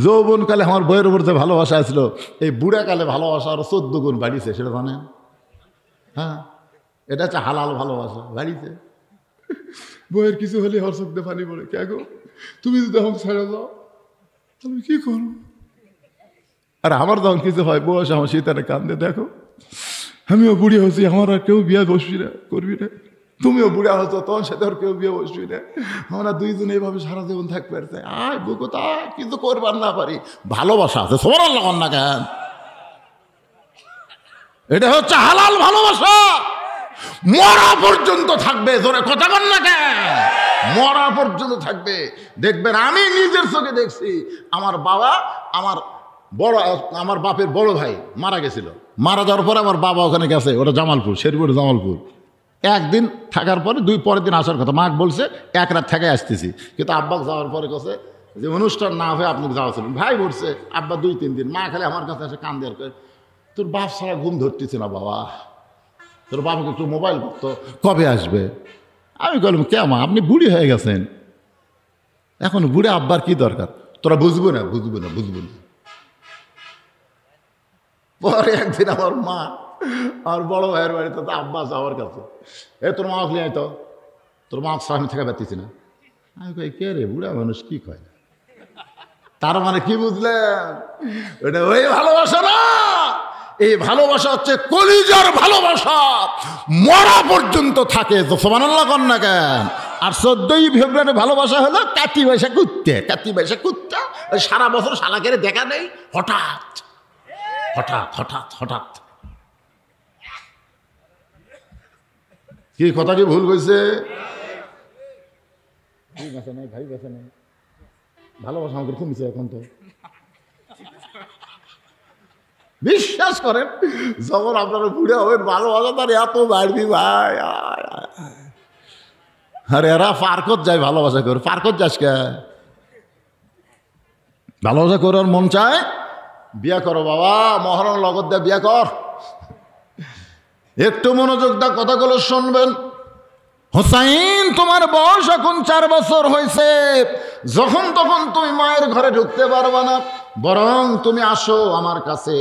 যৌবনকালে আমার বইয়ের উপর যে ভালোবাসা আসছিল, এই বুড়াকালে ভালোবাসা আরো 14 গুণ বাড়িছে, সেটা জানেন? হ্যাঁ, এটা হচ্ছে হালাল ভালোবাসা বাড়িতে। বইয়ের কিছু হলে হর চোখ দিয়ে পানি পড়ে, কে গো তুমি যদি এখন ছেড়ে যাও আমি কি করবো? আর আমার যখন কিছু হয়, বয়স আমার শীতারে কান্দে, দেখো আমিও বুড়ি হচ্ছি, আমার আর কেউ বিয়ে বসবি না, করবি না। তুমিও বুড়া হতো, তোমার সাথে আর কেউ বিয়ে বসবি না। আমরা দুইজন এইভাবে সারা জীবন থাকতে পারছে। আয় বুকো তা কিন্তু করবার না পারি, ভালোবাসা আছে। সুবহানাল্লাহ না কেন? এটা হচ্ছে হালাল ভালোবাসা, মরা পর্যন্ত থাকবে। ধরে কথা বল না কেন? মরা পর্যন্ত থাকবে। দেখবেন, আমি নিজের চোখে দেখছি, আমার বাবা, আমার বাপের বড় ভাই মারা গেছিল। মারা যাওয়ার পরে আমার বাবা ওখানে গেছে, ওটা জামালপুর, শেরপুর জামালপুর। একদিন থাকার পরে পরের দিন আসার কথা। মাকে বলছে এক রাত থেকে আসতেছি, কিন্তু আব্বা যাওয়ার পরে কাছে যে অনুষ্ঠান না হয়ে আপনি যাওয়া ছিলেন। ভাই বলছে আব্বা 2-3 দিন। মা খালি আমার কাছে এসে কান্দে আর কয়, তোর বাপ ছাড়া ঘুম ধরতেছে না বাবা, তোর বাবাকে একটু মোবাইল করতো, কবে আসবে? আমি বললাম, কেমন আপনি বুড়ি হয়ে গেছেন, এখন বুড়ে আব্বার কি দরকার? তোরা বুঝবো না, বুঝবো না, বুঝবো না। পরে একদিন আমার মা আর বড় ভাইয়ের বাড়িতে, তো আব্বা যাওয়ার কাছে, তোর মা আসলে তো, তোর মা ছাড়া আমি থাকা পারতেছি না। আমি কই, কে রে বুড়া মানুষ কি কয়? তার মানে কি বুঝলেন? ওটা ওই ভালোবাসা না। এই ভালোবাসা হচ্ছে কলিজার ভালোবাসা, মরা পর্যন্ত থাকে। সুবহানাল্লাহ কন না কেন? আর 14 ফেব্রুয়ারি ভালোবাসা হলো কাতি পয়সা কুত্তে, কাতি পয়সা কুত্তা। সারা বছর শালাকের দেখা নেই, হঠাৎ হঠাৎ হঠাৎ হঠাৎ। কি কথা কি ভুল হয়েছে? ভাই বেছে নেই ভালোবাসা আমাকে কমছে এখন। তো বিশ্বাস করেন, যখন আপনারা বুড়ে হবেন, ভালোবাসা তার এত বাড়বি ভাই। আরে এরা পার্কত যায় ভালোবাসা করে। পার্কত যাস কে? ভালোবাসা করার মন চায়, বিয়া করো বাবা, মহরম লগত দিয়ে বিয়া কর। একটু মনোযোগ দা কথাগুলো শুনবেন। হোসাইন, তোমার বয়স এখন 4 বছর হয়েছে, যখন তখন তুমি মায়ের ঘরে ঢুকতে পারবে না, বরং তুমি আসো আমার কাছে।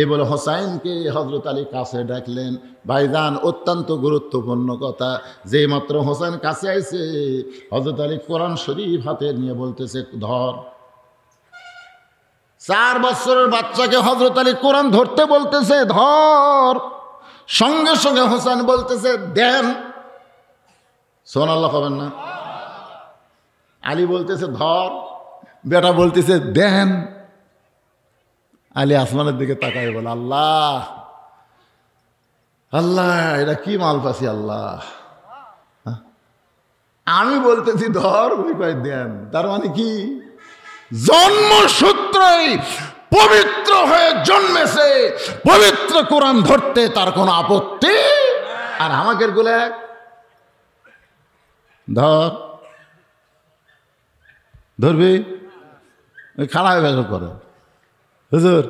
এই বলে হোসাইনকে হযরত আলী কাছে ডাকলেন। ভাইজান, অত্যন্ত গুরুত্বপূর্ণ কথা, যেই মাত্র হোসেন কাছে আইছে হযরত আলী কোরআন শরীফ হাতে নিয়ে বলতেছে, ধর। 4 বছরের বাচ্চাকে হযরত আলী কোরআন ধরতে বলতেছে, ধর। সঙ্গে সঙ্গে হোসেন বলতেছে, দেন। সুবহানাল্লাহ কবেন না? আলী বলতেছে ধর, বেটা বলতেছে দেন। আলী আসমানের দিকে তাকায় বলে, আল্লাহ আল্লাহ, এটা কি মাল পাচ্ছি আল্লাহ। আমি বলতেছি ধর, উনি কয় দেন। তার মানে কি? জন্মসূত্রেই পবিত্র হয়ে জন্মেছে, পবিত্র কোরআন ধরতে তার কোনো আপত্তি। আর আমাকে গুলে ধর, ধরবি, খাড়া হয়ে পেশাব করে। হুজুর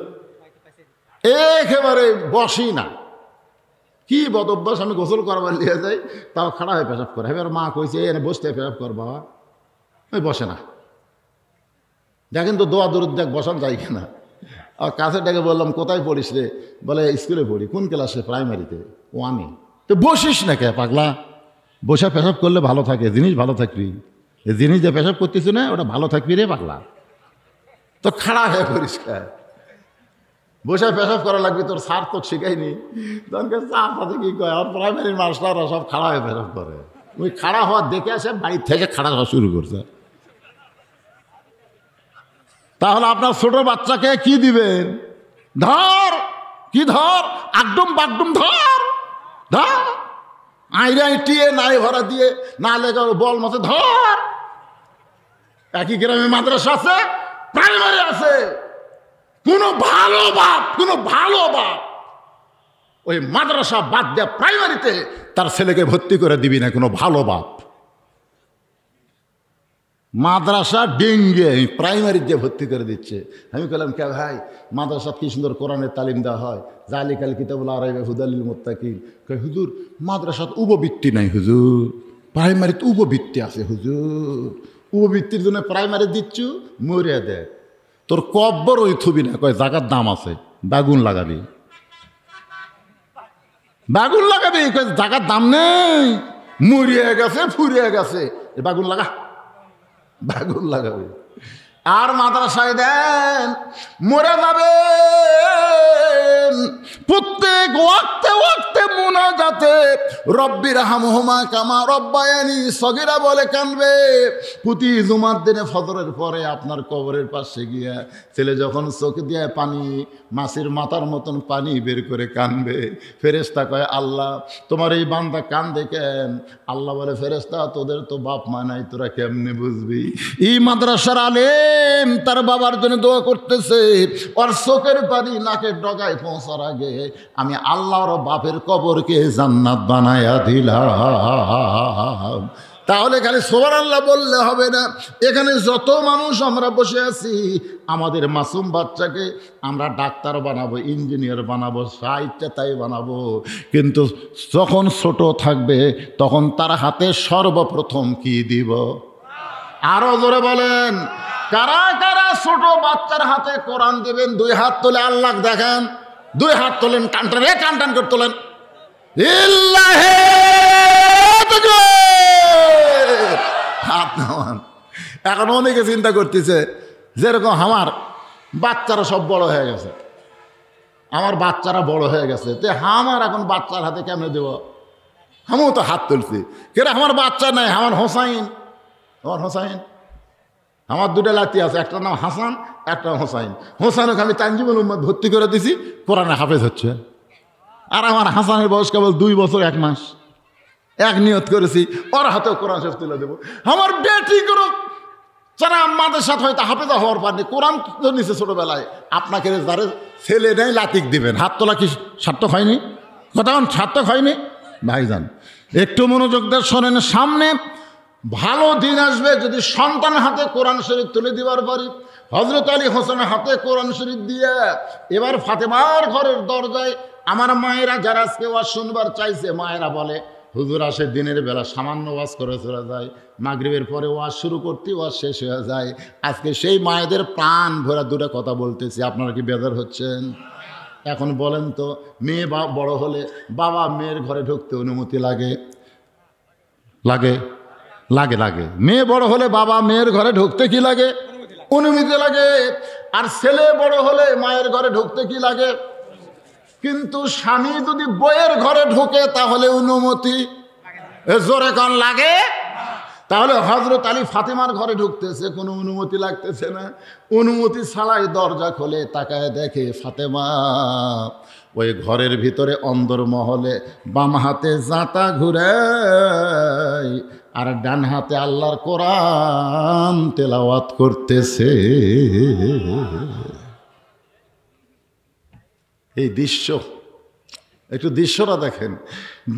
একেবারে বসি না, কি বদ অভ্যাস। আমি গোসল করবার নিয়ে যাই, তাও খাড়া হয়ে পেশাব করে। এবার মা কইছে এনে বসতে পেশাব কর বাবা, ওই বসে না। দেখেন তো দোয়া দরুদ দেখ, বসান যায় কিনা। আর কাছে ডেকে বললাম, কোথায় পড়িস রে? বলে স্কুলে পড়ি। কোন ক্লাসে? প্রাইমারিতে। 1-এ। তো বসিস না কে পাগলা? বসে পেশাব করলে ভালো থাকে, জিনিস ভালো থাকবি। এই জিনিস যে পেশাব করতেছ না, ওটা ভালো থাকবি রে পাগলা। তো খাড়া হয়ে পরিষ্কার বসে পেশাব করা লাগবে, তোর স্যার তো শিখাইনি। তখন স্যার সাথে কি কয়, আর প্রাইমারির মাস্টাররা সব খাড়া হয়ে পেশাব করে। ওই খাড়া হওয়ার দেখে আসে, বাড়ির থেকে খাড়া হওয়া শুরু করছে। তাহলে আপনার ছোট বাচ্চাকে কি দিবেন? ধর। কি ধর? আগডুম বাগডুম ধর, ধর। আইরে টিয়ে নাই ভরা দিয়ে না লেগে বল মাসে ধর। একই গ্রামে মাদ্রাসা আছে, প্রাইমারি আছে। কোনো ভালো বাপ ওই মাদ্রাসা বাদ দেয়া প্রাইমারিতে তার ছেলেকে ভর্তি করে দিবি না, কোনো ভালো বাপ। মাদ্রাসা ডেঙ্গে প্রাইমারিতে ভর্তি করে দিচ্ছে। আমি বললাম, কে ভাই, মাদ্রাসা কি সুন্দর কোরআনের তালিম দেওয়া হয়, জালিকাল কিতাবুল আরাইবে হুদালিল মুত্তাকিন। হুজুর মাদ্রাসাত উপবৃত্তি নাই হুজুর, প্রাইমারিতে উপবৃত্তি আছে হুজুর। উপবৃত্তির জন্য প্রাইমারি দিচ্ছু, মরিয়া দেয়। তোর কব্বর ওই থুবি না, কয় জাগার দাম আছে, বাগুন লাগাবি, বাগুন লাগাবি। কয় জাগার দাম নেই, মরিয়া গেছে, ফুরিয়ে গেছে, বাগুন লাগা, বাগুন লাগাবে। আর মাদ্রাসায় দেন, মরে যাবে। প্রত্যেক ওয়াক্তে ওয়াক্তে মুনাজাতে রব্বির হামহুমা কামা রব্বায়ানি সগীরা বলে কানবে। প্রতি জুমার দিনে ফজরের পরে আপনার কবরের পাশে গিয়া ছেলে যখন চোখ দিয়ে পানি, মাছের মাথার মতন পানি বের করে কানবে, ফেরেশতা কয়, আল্লাহ তোমার এই বান্দা কান্দে কেন? আল্লাহ বলে, ফেরেশতা তোদের তো বাপ মা নাই, তোরা কেমনে বুঝবি? এই মাদ্রাসার আলেম তার বাবার জন্য দোয়া করতেছে, ওর চোখের পানি নাকের ডগায় পৌঁছার আগে আমি আল্লাহর বাপের কবরকে জান্নাত বানায়া দিলাম। তাহলে খালি সুবহানাল্লাহ বললে হবে না। এখানে যত মানুষ আমরা বসে আছি, আমাদের মাসুম বাচ্চাকে আমরা ডাক্তার বানাবো, ইঞ্জিনিয়ার বানাবো, সাহিত্যে তাই বানাবো, কিন্তু যখন ছোট থাকবে তখন তার হাতে সর্বপ্রথম কি দিব? আরো জোরে বলেন, কারা কারা ছোট বাচ্চার হাতে কোরআন দেবেন? 2 হাত তোলে আল্লাহ দেখান। 2 হাত তোলেন, টানটান, টান টান করে তোলেন। হাত নামান। এখন অনেকে চিন্তা করতেছে, যেরকম আমার বাচ্চারা সব বড় হয়ে গেছে, আমার বাচ্চারা বড় হয়ে গেছে, তে আমার এখন বাচ্চার হাতে কেমনে দেব? আমিও তো হাত তুলছি, কেন আমার বাচ্চা নাই, আমার হোসাইন, আমার হোসাইন, আমার 2টা লাতি আছে, একটা নাম হাসান, একটা হোসাইন। হোসাইনকে আমি তানজিমুল উম্মত ভর্তি করে দিছি, কোরআনে হাফেজ হচ্ছে। আর আমার হাসানের বয়স কেবল 2 বছর 1 মাস। এক নিয়ত করেছি, ওর হাতেও কোরআন শরীফ তুলে দেবো। আমার বেটি করো যারা আমাদের সাথে হয়তো হাফেজা হওয়ার পারেনি, কোরআন তো নিচে ছোটবেলায়, আপনাকে যারা ছেলে নেই লাতিক দিবেন। হাত তোলা কি সার্থক হয়নি? কথা সার্থক হয়নি? ভাইজান একটু মনোযোগ দিয়ে শোনেন। সামনে ভালো দিন আসবে যদি সন্তানের হাতে কোরআন শরীফ তুলে দিবার পারি। হযরত আলী হোসেনের হাতে কোরআন শরীফ দিয়ে এবার ফাতেমার ঘরের দরজায় আমার মায়েরা যারা আজকে ওয়াজ শুনবার চাইছে, মায়েরা বলে হুজুর আসে দিনের বেলা সামান্য ওয়াজ করে চলে যায়, মাগরিবের পরে ওয়াজ শুরু করতে ওয়াজ শেষ হয়ে যায়। আজকে সেই মায়েদের প্রাণ ভরা দুটো কথা বলতেছি, আপনারা কি বেজার হচ্ছেন? এখন বলেন তো, মেয়ে বড় হলে বাবা মেয়ের ঘরে ঢুকতে অনুমতি লাগে? লাগে লাগে লাগে। মেয়ে বড় হলে বাবা মেয়ের ঘরে ঢুকতে কি লাগে? অনুমতি লাগে। আর ছেলে বড় হলে মায়ের ঘরে ঢুকতে কি লাগে? কিন্তু স্বামী যদি বইয়ের ঘরে ঢোকে তাহলে অনুমতি জোরে কোন লাগে? তাহলে হযরত আলী ফাতেমার ঘরে ঢুকতেছে, কোনো অনুমতি লাগতেছে না। অনুমতি ছাড়াই দরজা খোলে, তাকায় দেখে ফাতেমা ওই ঘরের ভিতরে অন্দরমহলে বাম হাতে জাঁতা ঘুরায় আর ডান হাতে আল্লাহর কোরআন তেলাওয়াত করতেছে। এই দৃশ্য, একটু দৃশ্যটা দেখেন।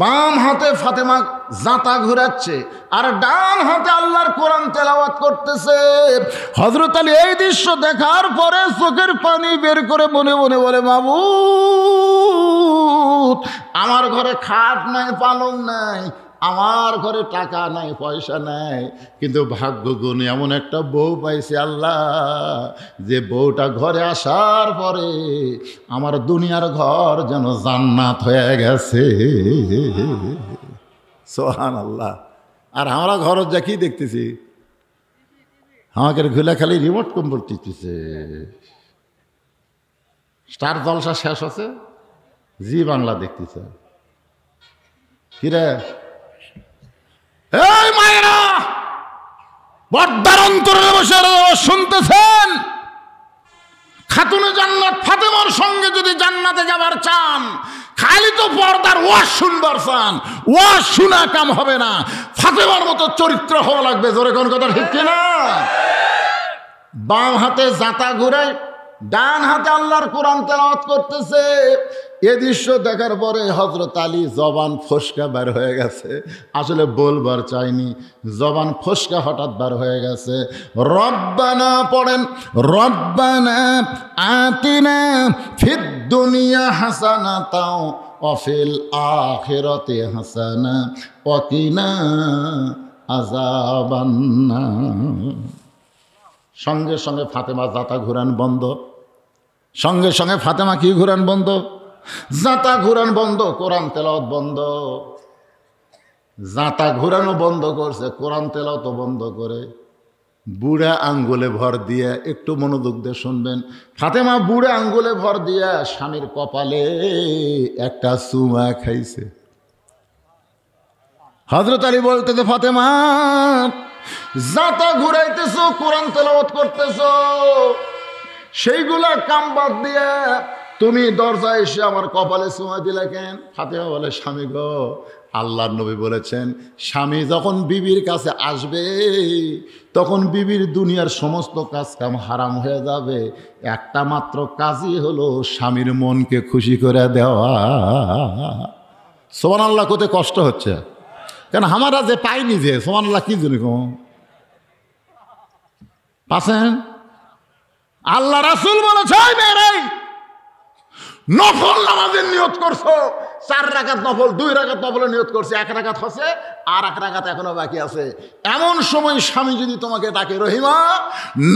বাম হাতে ফাতেমা জাঁতা ঘুরাচ্ছে আর ডান হাতে আল্লাহর কোরআন তেলাওয়াত করতেছে। হযরত আলী এই দৃশ্য দেখার পরে চোখের পানি বের করে মনে মনে বলে, মাবুদ, আমার ঘরে খাট নাই, পালং নাই, আমার ঘরে টাকা নাই, পয়সা নাই, কিন্তু ভাগ্য গুণে এমন একটা বউ পাইছে আল্লাহ, যে বউটা ঘরে আসার পরে আমার দুনিয়ার ঘর যেন জান্নাত হয়ে গেছে। সুবহানাল্লাহ। আর আমরা ঘর যা কি দেখতেছি, আমাকে ঘুলে খালি রিমোট কন্ট্রোল টিপতেছে। স্টার জলসা শেষ হচ্ছে, জি বাংলা দেখতেছে। কিরে এই মায়েরা, পর্দার অন্তরে বসে শুনতেছেন, খাতুনে জান্নাত ফাতেমার সঙ্গে যদি জান্নাতে যাবার চান, খালি তো পর্দার ওয়াজ শুনবার চান, ওয়াজ শোনা কাম হবে না, ফাতেমার মতো চরিত্র হওয়া লাগবে। জোরে কোন কথা ঠিক কিনা? বাম হাতে জাঁতা ঘুরায়, ডান হাতে আল্লাহর কোরআন তেলাওয়াত করতেছে। এ দৃশ্য দেখার পরে হযরত আলী জবান ফসকা বের হয়ে গেছে। আসলে বলবার চাইনি, জবান ফসকা হঠাৎ বের হয়ে গেছে। রব্বানা পড়েন, রব্বানা আতিনা ফিদ দুনিয়া হাসানাতাও ওয়া ফিল আখিরাতি হাসানা ওয়া কিনা আযাবান্নার। সঙ্গে সঙ্গে ফাতেমা জাঁতা ঘুরান বন্ধ। সঙ্গে সঙ্গে ফাতেমা কি ঘুরান বন্ধ? জাঁতা ঘুরান বন্ধ, কোরআন তেলাওয়াত বন্ধ। জাঁতা ঘুরানো বন্ধ করছে, কোরআন তেলাওয়াত বন্ধ করে বুড়া আঙ্গুলে ভর দিয়ে, একটু মনোযোগ দিয়ে শুনবেন, ফাতেমা বুড়া আঙ্গুলে ভর দিয়া স্বামীর কপালে একটা চুমা খাইছে। হযরত আলী বলতেছে, ফাতেমা জাঁতা ঘুরাইতেছো, কোরআন তেলাওয়াত করতেছো, সেইগুলা কাম বাদ দিয়ে তুমি দরজায় এসে আমার কপালে চুমা দিলে কেন? ফাতেমা বলে, স্বামী গো, আল্লাহর নবী বলেছেন, স্বামী যখন বিবির কাছে আসবে তখন বিবির দুনিয়ার সমস্ত কাজ কাম হারাম হয়ে যাবে, একটা মাত্র কাজই হলো স্বামীর মনকে খুশি করে দেওয়া। সুবহানাল্লাহ, কত কষ্ট হচ্ছে, কেন আমরা যে পাইনি, যে সুবহানাল্লাহ কি জন্য পাচ্ছেন? আল্লাহ রাসূল বলেছে, মেয়েরাই নফল নামাজের নিয়ত করছো, 4 রাকাত নফল, 2 রাকাত নফলের নিয়ত করছে, 1 রাকাত হচ্ছে আর 1 রাকাত এখনো বাকি আছে। এমন সময় স্বামী যদি তোমাকে ডাকে, রহিমা,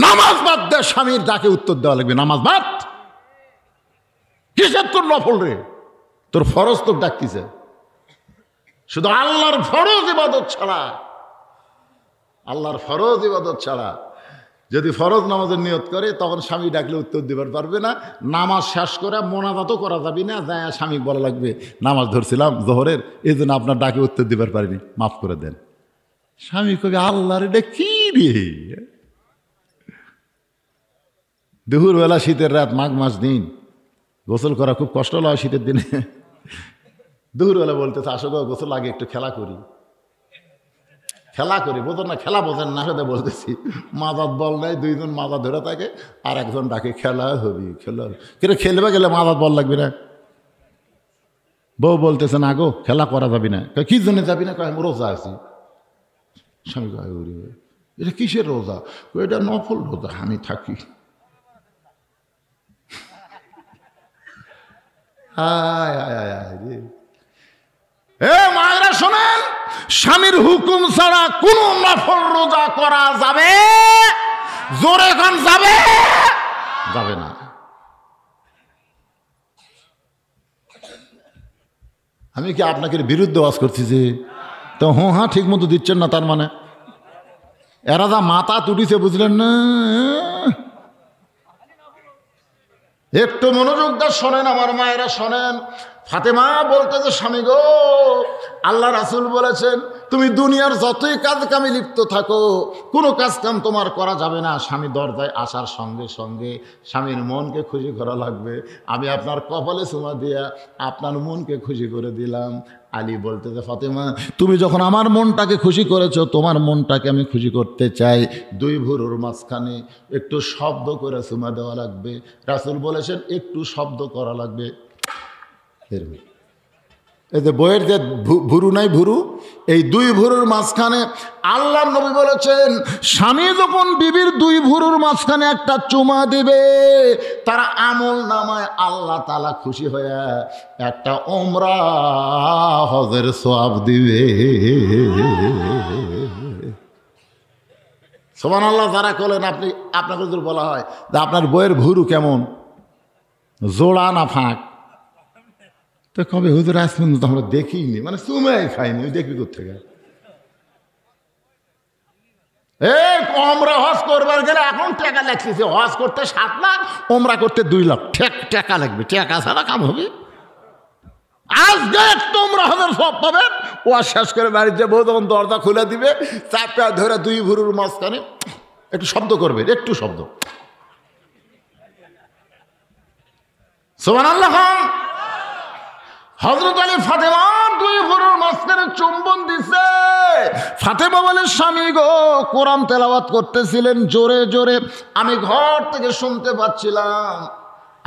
নামাজ বাদ দে, স্বামীর ডাকে উত্তর দেওয়া লাগবে, নামাজ বাদ। কিসের তোর নফল রে? তোর ফরজ তোর ডাকতেছে। শুধু আল্লাহর ফরজ ইবাদত ছাড়া, আল্লাহর ফরজ ইবাদত ছাড়া যদি ফরজ নামাজের নিয়ত করে, তখন স্বামী ডাকলে উত্তর দিবার পারবে না। নামাজ শেষ করে মোনাজাতও করা যাবে না, যায় স্বামী বলা লাগবে, নামাজ ধরছিলাম জোহরের, এই জন্য আপনার ডাকে উত্তর দিবার পারিনি, মাফ করে দেন। স্বামী কবি, আল্লাহর এটা কি রে? দুপুরবেলা শীতের রাত, মাঘ মাস দিন, গোসল করা খুব কষ্ট হয় শীতের দিনে। দুপুরবেলা বলতেছে, আসো গো, গোসল আগে একটু খেলা করি। খেলা করি বোঝেন না? খেলা বোঝেন না, সাথে বলতেছি, মাজাত বল নাই, 2 জন মাজা ধরে থাকে, আর একজন ডাকে খেলা হবি, খেলা কিন্তু খেলবে গেলে মাজাত বল লাগবে না। বউ বলতেছে, না গো, খেলা করা যাবি না। কি জন্য যাবি না? আমি রোজা আছি। স্বামী কয়, এটা কিসের রোজা? এটা নফল রোজা, আমি থাকি। আয় আয় আয় আয় রে। এ মায়েরা শোনেন, স্বামীর হুকুম ছাড়া কোনো নফল রোজা করা যাবে? জোরে কোন যাবে? যাবে না। আমি কি আপনাকে বিরুদ্ধে ওয়াজ করছি যে? তো হ্যাঁ ঠিক মতো দিচ্ছেন না, তার মানে এরা যা মাথা তুটিছে বুঝলেন না? একটু মনোযোগ দিয়ে শোনেন আমার মায়েরা, শোনেন। ফাতেমা বলতেছে, স্বামী গো, আল্লাহ রাসূল বলেছেন তুমি দুনিয়ার যতই কাজ কামে লিপ্ত থাকো, কোনো কাজ কাম তোমার করা যাবে না। স্বামী দরজায় আসার সঙ্গে সঙ্গে স্বামীর মনকে খুশি করা লাগবে। আমি আপনার কপালে চুমা দিয়া আপনার মনকে খুশি করে দিলাম। আলী বলতেছে, ফাতেমা তুমি যখন আমার মনটাকে খুশি করেছো, তোমার মনটাকে আমি খুশি করতে চাই। দুই ভুরুর মাঝখানে একটু শব্দ করে চুমা দেওয়া লাগবে। রাসূল বলেছেন একটু শব্দ করা লাগবে। এই যে বইয়ের যে ভুরু নাই, ভুরু, এই দুই ভুরুর মাঝখানে আল্লাহ নবী বলেছেন স্বামী যখন বিবির দুই ভুরুর মাঝখানে একটা চুমা দিবে, তার আমল নামায় আল্লাহ তাআলা খুশি হয়ে একটা ওমরা হজের সওয়াব দিবে। সুবহানাল্লাহ। যারা বলেন আপনি, আপনাকে যদি বলা হয় যে আপনার বইয়ের ভুরু কেমন, জোড়া না ফাঁক, তো কবে হুজুর আজ পর্যন্ত আমরা দেখিনি, মানে চুমাই খাইনি, দেখবি কোথেকে? এই ওমরা হজ করবার গেলে এখন টাকা লাগতেছে, হজ করতে 7 লাখ, ওমরা করতে 2 লাখ, টাকা লাগবে, টাকা ছাড়া কাম হবে? আজকে তোমরা হজের সব পাবেন, ও শেষ করে বাড়িতে বউ যখন দরজা খুলে দিবে, চাপটা ধরে দুই ভুরুর মাঝখানে একটু শব্দ করবে, একটু শব্দ। সুবহানাল্লাহ। হযরত আলী ফাতেমার দুই ভুরুর মাঝখানে চুম্বন দিছে। ফাতেমা বলে, স্বামী গো, কোরআন তেলাওয়াত করতেছিলেন জোরে জোরে, আমি ঘর থেকে শুনতে পাচ্ছিলাম।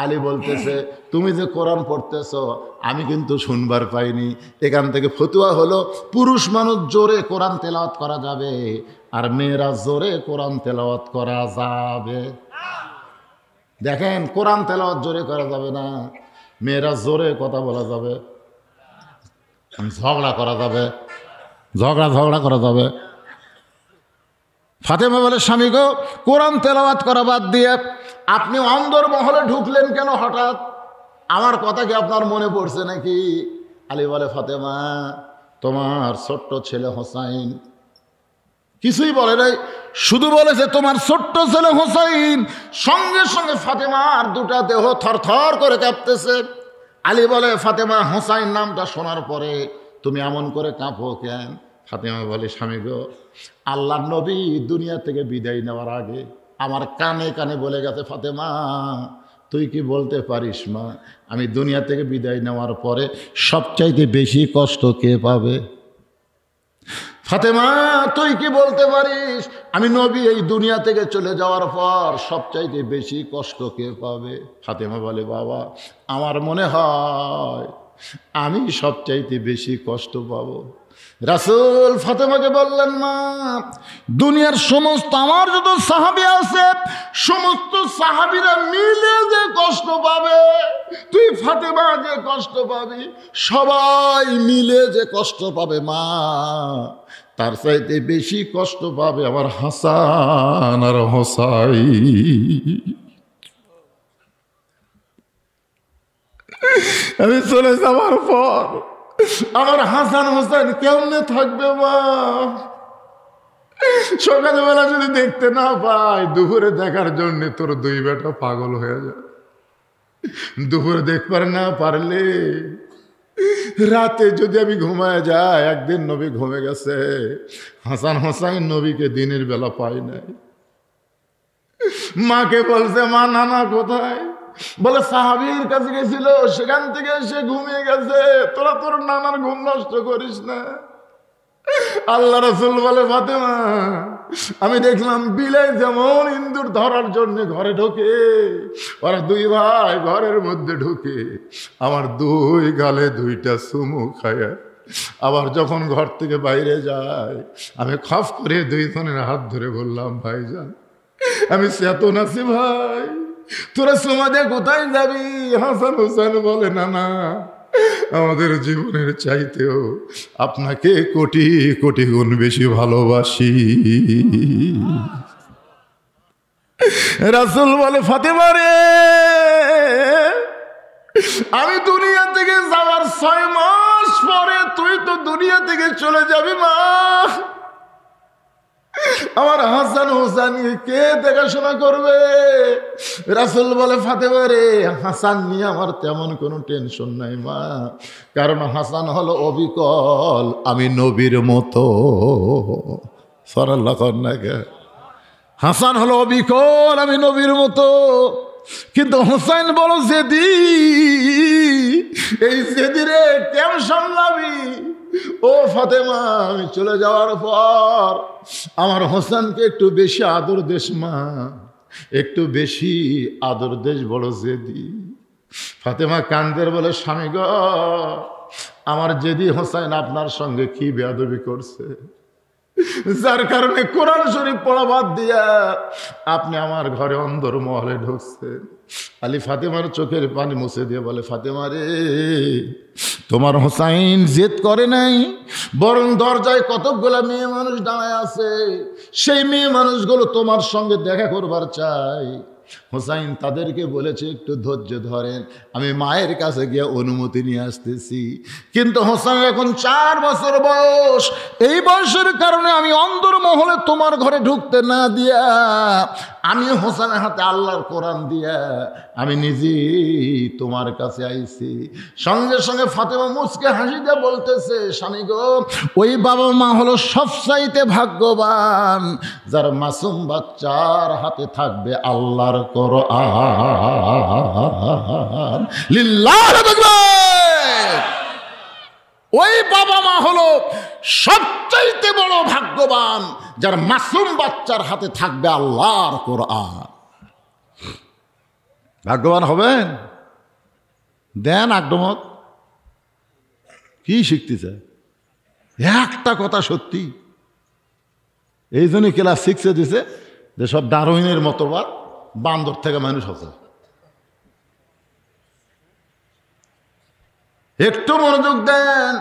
আলী বলতেছে, তুমি যে কোরআন পড়তেছো আমি কিন্তু শুনবার পাইনি। এখান থেকে ফতুয়া হলো পুরুষ মানুষ জোরে কোরআন তেলাওয়াত করা যাবে, আর মেয়েরা জোরে কোরআন তেলাওয়াত করা যাবে। দেখেন, কোরআন তেলাওয়াত জোরে করা যাবে না, মেয়েরা জোরে কথা বলা যাবে, ঝগড়া করা যাবে, ঝগড়া করা যাবে। ফাতেমা বলে, স্বামী গো, কোরআন তেলাওয়াত করা বাদ দিয়ে আপনি অন্দর মহলে ঢুকলেন কেন হঠাৎ? আমার কথা কি আপনার মনে পড়ছে নাকি? আলী বলে, ফাতেমা তোমার ছোট্ট ছেলে হোসাইন, কিছুই বলে নাই, শুধু বলেছে তোমার ছোট্ট ছেলে হোসাইন। সঙ্গে সঙ্গে ফাতেমার দুটা দেহ থরথর করে কাঁপতেছে। আলী বলে, ফাতেমা হোসাইন নামটা শোনার পরে তুমি এমন করে কাঁপো কেন? ফাতেমা বলে, স্বামী গো, আল্লাহর নবী দুনিয়া থেকে বিদায় নেওয়ার আগে আমার কানে কানে বলে গেছে, ফাতেমা তুই কি বলতে পারিস মা, আমি দুনিয়া থেকে বিদায় নেওয়ার পরে সবচাইতে বেশি কষ্ট কে পাবে? ফাতেমা তুই কি বলতে পারিস, আমি নবী এই দুনিয়া থেকে চলে যাওয়ার পর সবচাইতে বেশি কষ্ট কে পাবে? ফাতেমা বলে, বাবা আমার মনে হয় আমি সবচাইতে বেশি কষ্ট পাবো। রাসূল ফাতেমাকে বললেন, মা দুনিয়ার সমস্ত আমার যত সাহাবী আছে সমস্ত সাহাবীরা মিলে যে কষ্ট পাবে, তুই ফাতেমা যে কষ্ট পাবি, সবাই মিলে যে কষ্ট পাবে মা, তার চাইতে বেশি কষ্ট পাবে আমার হাসান আর হোসাইন। আমি চলে যাওয়ার পর আমার হাসান হোসেন কেমনে থাকবে মা? সকালবেলা যদি দেখতে না পাই, দুপুরে দেখার জন্য তোর দুই বেটা পাগল হয়ে যায়। দুপুরে দেখবার না পারলে রাতে যদি আমি ঘুমায় যাই, একদিন নবী ঘুমে গেছে, হাসান হোসাইন নবীকে দিনের বেলা পাই নাই। মাকে বলছে, মা নানা কোথায়? বলে সাহাবীর কাছে গেছিল, সেখান থেকে এসে ঘুমিয়ে গেছে, তোরা তোর নানার ঘুম নষ্ট করিস না। আল্লাহ রাসূল বলে, ফাতেমা আমি দেখলাম বিলাই যেমন ইন্দুর ধরার জন্য ঘরে ঢোকে, ওরা দুই ভাই ঘরের মধ্যে ঢুকে আমার দুই গালে দুইটা চুমু খায়, আবার যখন ঘর থেকে বাইরে যায় আমি খপ করে দুইজনের হাত ধরে বললাম, ভাইজান আমি চেতন আছি ভাই, তোরা চুমা দিয়ে কোথায় যাবি? হাসান হোসেন বলে, না না, আমাদের জীবনের চাইতেও আপনাকে কোটি কোটি গুণ বেশি ভালোবাসি। রাসূল বলে, ফাতেমা রে, আমি দুনিয়া থেকে যাওয়ার 6 মাস পরে তুই তো দুনিয়া থেকে চলে যাবি মা, আমার হাসান হোসেনকে কে দেখাশোনা করবে? রাসূল বলে, ফাতেমা রে, হাসান নিয়ে আমার তেমন কোনো টেনশন নাই মা, কারণ হাসান হলো অবিকল, আমি নবীর মতো। সাল্লাল্লাহু আলাইহি, হাসান হলো অবিকল, আমি নবীর মতো। কিন্তু হোসেন বলো জেদি, এই জেদিরে কেমন সামলাবি? ও ফাতেমা, আমি চলে যাওয়ার পর আমার হোসেনকে একটু বেশি আদর দেশ মা, একটু বেশি আদর দেশ, বড় জেদি। ফাতেমা কান্দের বলে, স্বামী গো, আমার জেদি হোসেন আপনার সঙ্গে কি বেয়াদবি করছে, যার কারণে কোরআন শরীফ পড়া বাদ দিয়া আপনি আমার ঘরে অন্দর মহলে ঢুকছেন। আলী ফাতেমার চোখের পানি মুছে দিয়ে বলে, ফাতেমা রে, তোমার হোসাইন জেদ করে নাই, বরং দরজায় কতকগুলা মেয়ে মানুষ দাঁড়ায় আছে, সেই মেয়ে মানুষগুলো তোমার সঙ্গে দেখা করবার চাই। হোসাইন তাদেরকে বলেছে, একটু ধৈর্য ধরেন, আমি মায়ের কাছে গিয়ে অনুমতি নিয়ে আসতেছি। কিন্তু হোসাইন এখন 4 বছর বয়স, এই বয়সের কারণে আমি অন্দর মহলে তোমার ঘরে ঢুকতে না দিয়া, আমি হোসেনের হাতে আল্লাহর কোরআন দিয়া আমি নিজেই তোমার কাছে আইছি। সঙ্গে সঙ্গে ফাতেমা মুচকে হাসি দিয়ে বলতেছে, স্বামী গো, ওই বাবা মা হলো সবচাইতে ভাগ্যবান, যার মাসুম বাচ্চার হাতে থাকবে আল্লাহর কোরআন। লিল্লাহি তাকবীর। ওই বাবা মা হলো সবচাইতে বড় ভাগ্যবান, যার মাসুম বাচ্চার হাতে থাকবে আল্লাহর কোরআন। ভাগ্যবান হবেন? দেন আগমত কি শিখতে চায়? একটা কথা সত্যি, এই জন্যই ক্লাস 6-এ দিছে যে সব ডারউইনের মতবাদ, বান্দর থেকে মানুষ হচ্ছে। একটু মনোযোগ দেন।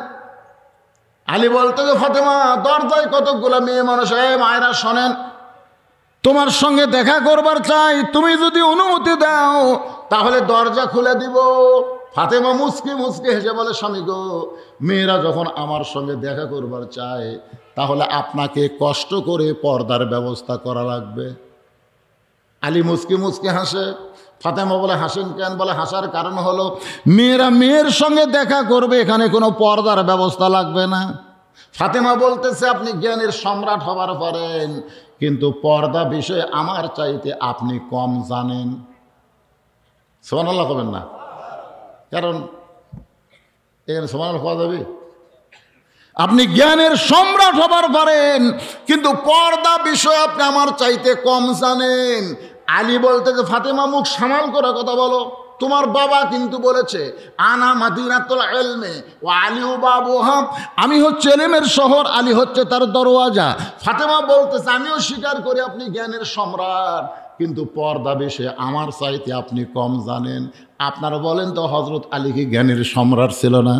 আলী বলতে যে, ফাতেমা, দরজায় কতগুলা মেয়ে মানুষ, মায়েরা শোনেন, তোমার সঙ্গে দেখা করবার চাই, তুমি যদি অনুমতি দাও তাহলে দরজা খুলে দিব। ফাতেমা মুচকি মুচকি হেসে বলে, স্বামী গো, মেয়েরা যখন আমার সঙ্গে দেখা করবার চায় তাহলে আপনাকে কষ্ট করে পর্দার ব্যবস্থা করা লাগবে। আলী মুচকি মুচকি হাসে। ফাতেমা বলে, হাসেন কেন? বলে, হাসার কারণ হলো মেয়েরা মেয়ের সঙ্গে দেখা করবে, এখানে কোনো পর্দার ব্যবস্থা লাগবে না। ফাতেমা বলতেছে, আপনি জ্ঞানের সম্রাট হবার পারেন, কিন্তু পর্দা বিষয়ে আমার চাইতে আপনি কম জানেন। সুবহানাল্লাহ করবেন না? কারণ এখানে সুবহানাল্লাহ পাওয়া যাবে। আপনি জ্ঞানের সম্রাট হবার পারেন, কিন্তু পর্দা বিষয়ে আপনি আমার চাইতে কম জানেন। আলী বলতে যে, ফাতেমা, মুখ সামাল করে কথা বলো, তোমার বাবা কিন্তু বলেছে, আনা মাদিনাতুল ইলমি ওয়া আলিউ বাবুহা, আমি হচ্ছে ইলমের শহর, আলী হচ্ছে তার দরওয়াজা। ফাতেমা বলতেছে, আমিও স্বীকার করি আপনি জ্ঞানের সম্রাট, কিন্তু পর্দা বিষয়ে আমার চাইতে আপনি কম জানেন। আপনারা বলেন তো, হযরত আলী কি জ্ঞানের সম্রাট ছিল না?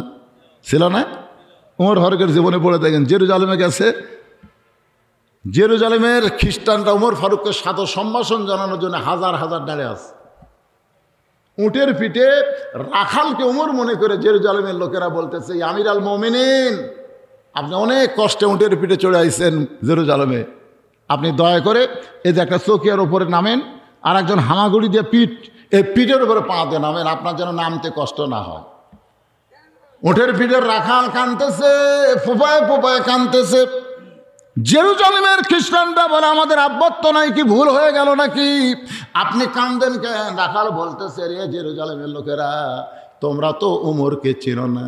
ছিল না? ওমর ফারুকের জীবনে পড়ে দেখেন, জেরুজালেমে গেছে, জেরুজালেমের খ্রিস্টানরা ওমর ফারুককে সাদর সম্ভাষণ জানানোর জন্য হাজার হাজার দাঁড়িয়ে আছে। উটের পিঠে রাখালকে ওমর মনে করে জেরুজালেমের লোকেরা বলতেছে, আমির আল মুমিনিন, আপনি অনেক কষ্টে উটের পিঠে চড়ে আইছেন জেরুজালেমে, আপনি দয়া করে এই যে একটা চৌকিয়ার ওপরে নামেন, আর একজন হামাগুড়ি দিয়ে এই পিঠের উপরে পা দিয়ে নামেন, আপনার যেন নামতে কষ্ট না হয়। উটের পিঠের রাখাল কাঁদতেছে, ফোপায় ফোপায় কাঁদতেছে। জেরুজালেমের খ্রিস্টানরা বলে, আমাদের আব্বত্ব নাই, কি ভুল হয়ে গেল নাকি? আপনি কান্দেন কেন? রাখাল বলতেছে, রে জেরুজালেমের লোকেরা, তোমরা তো উমরকে চেনো না,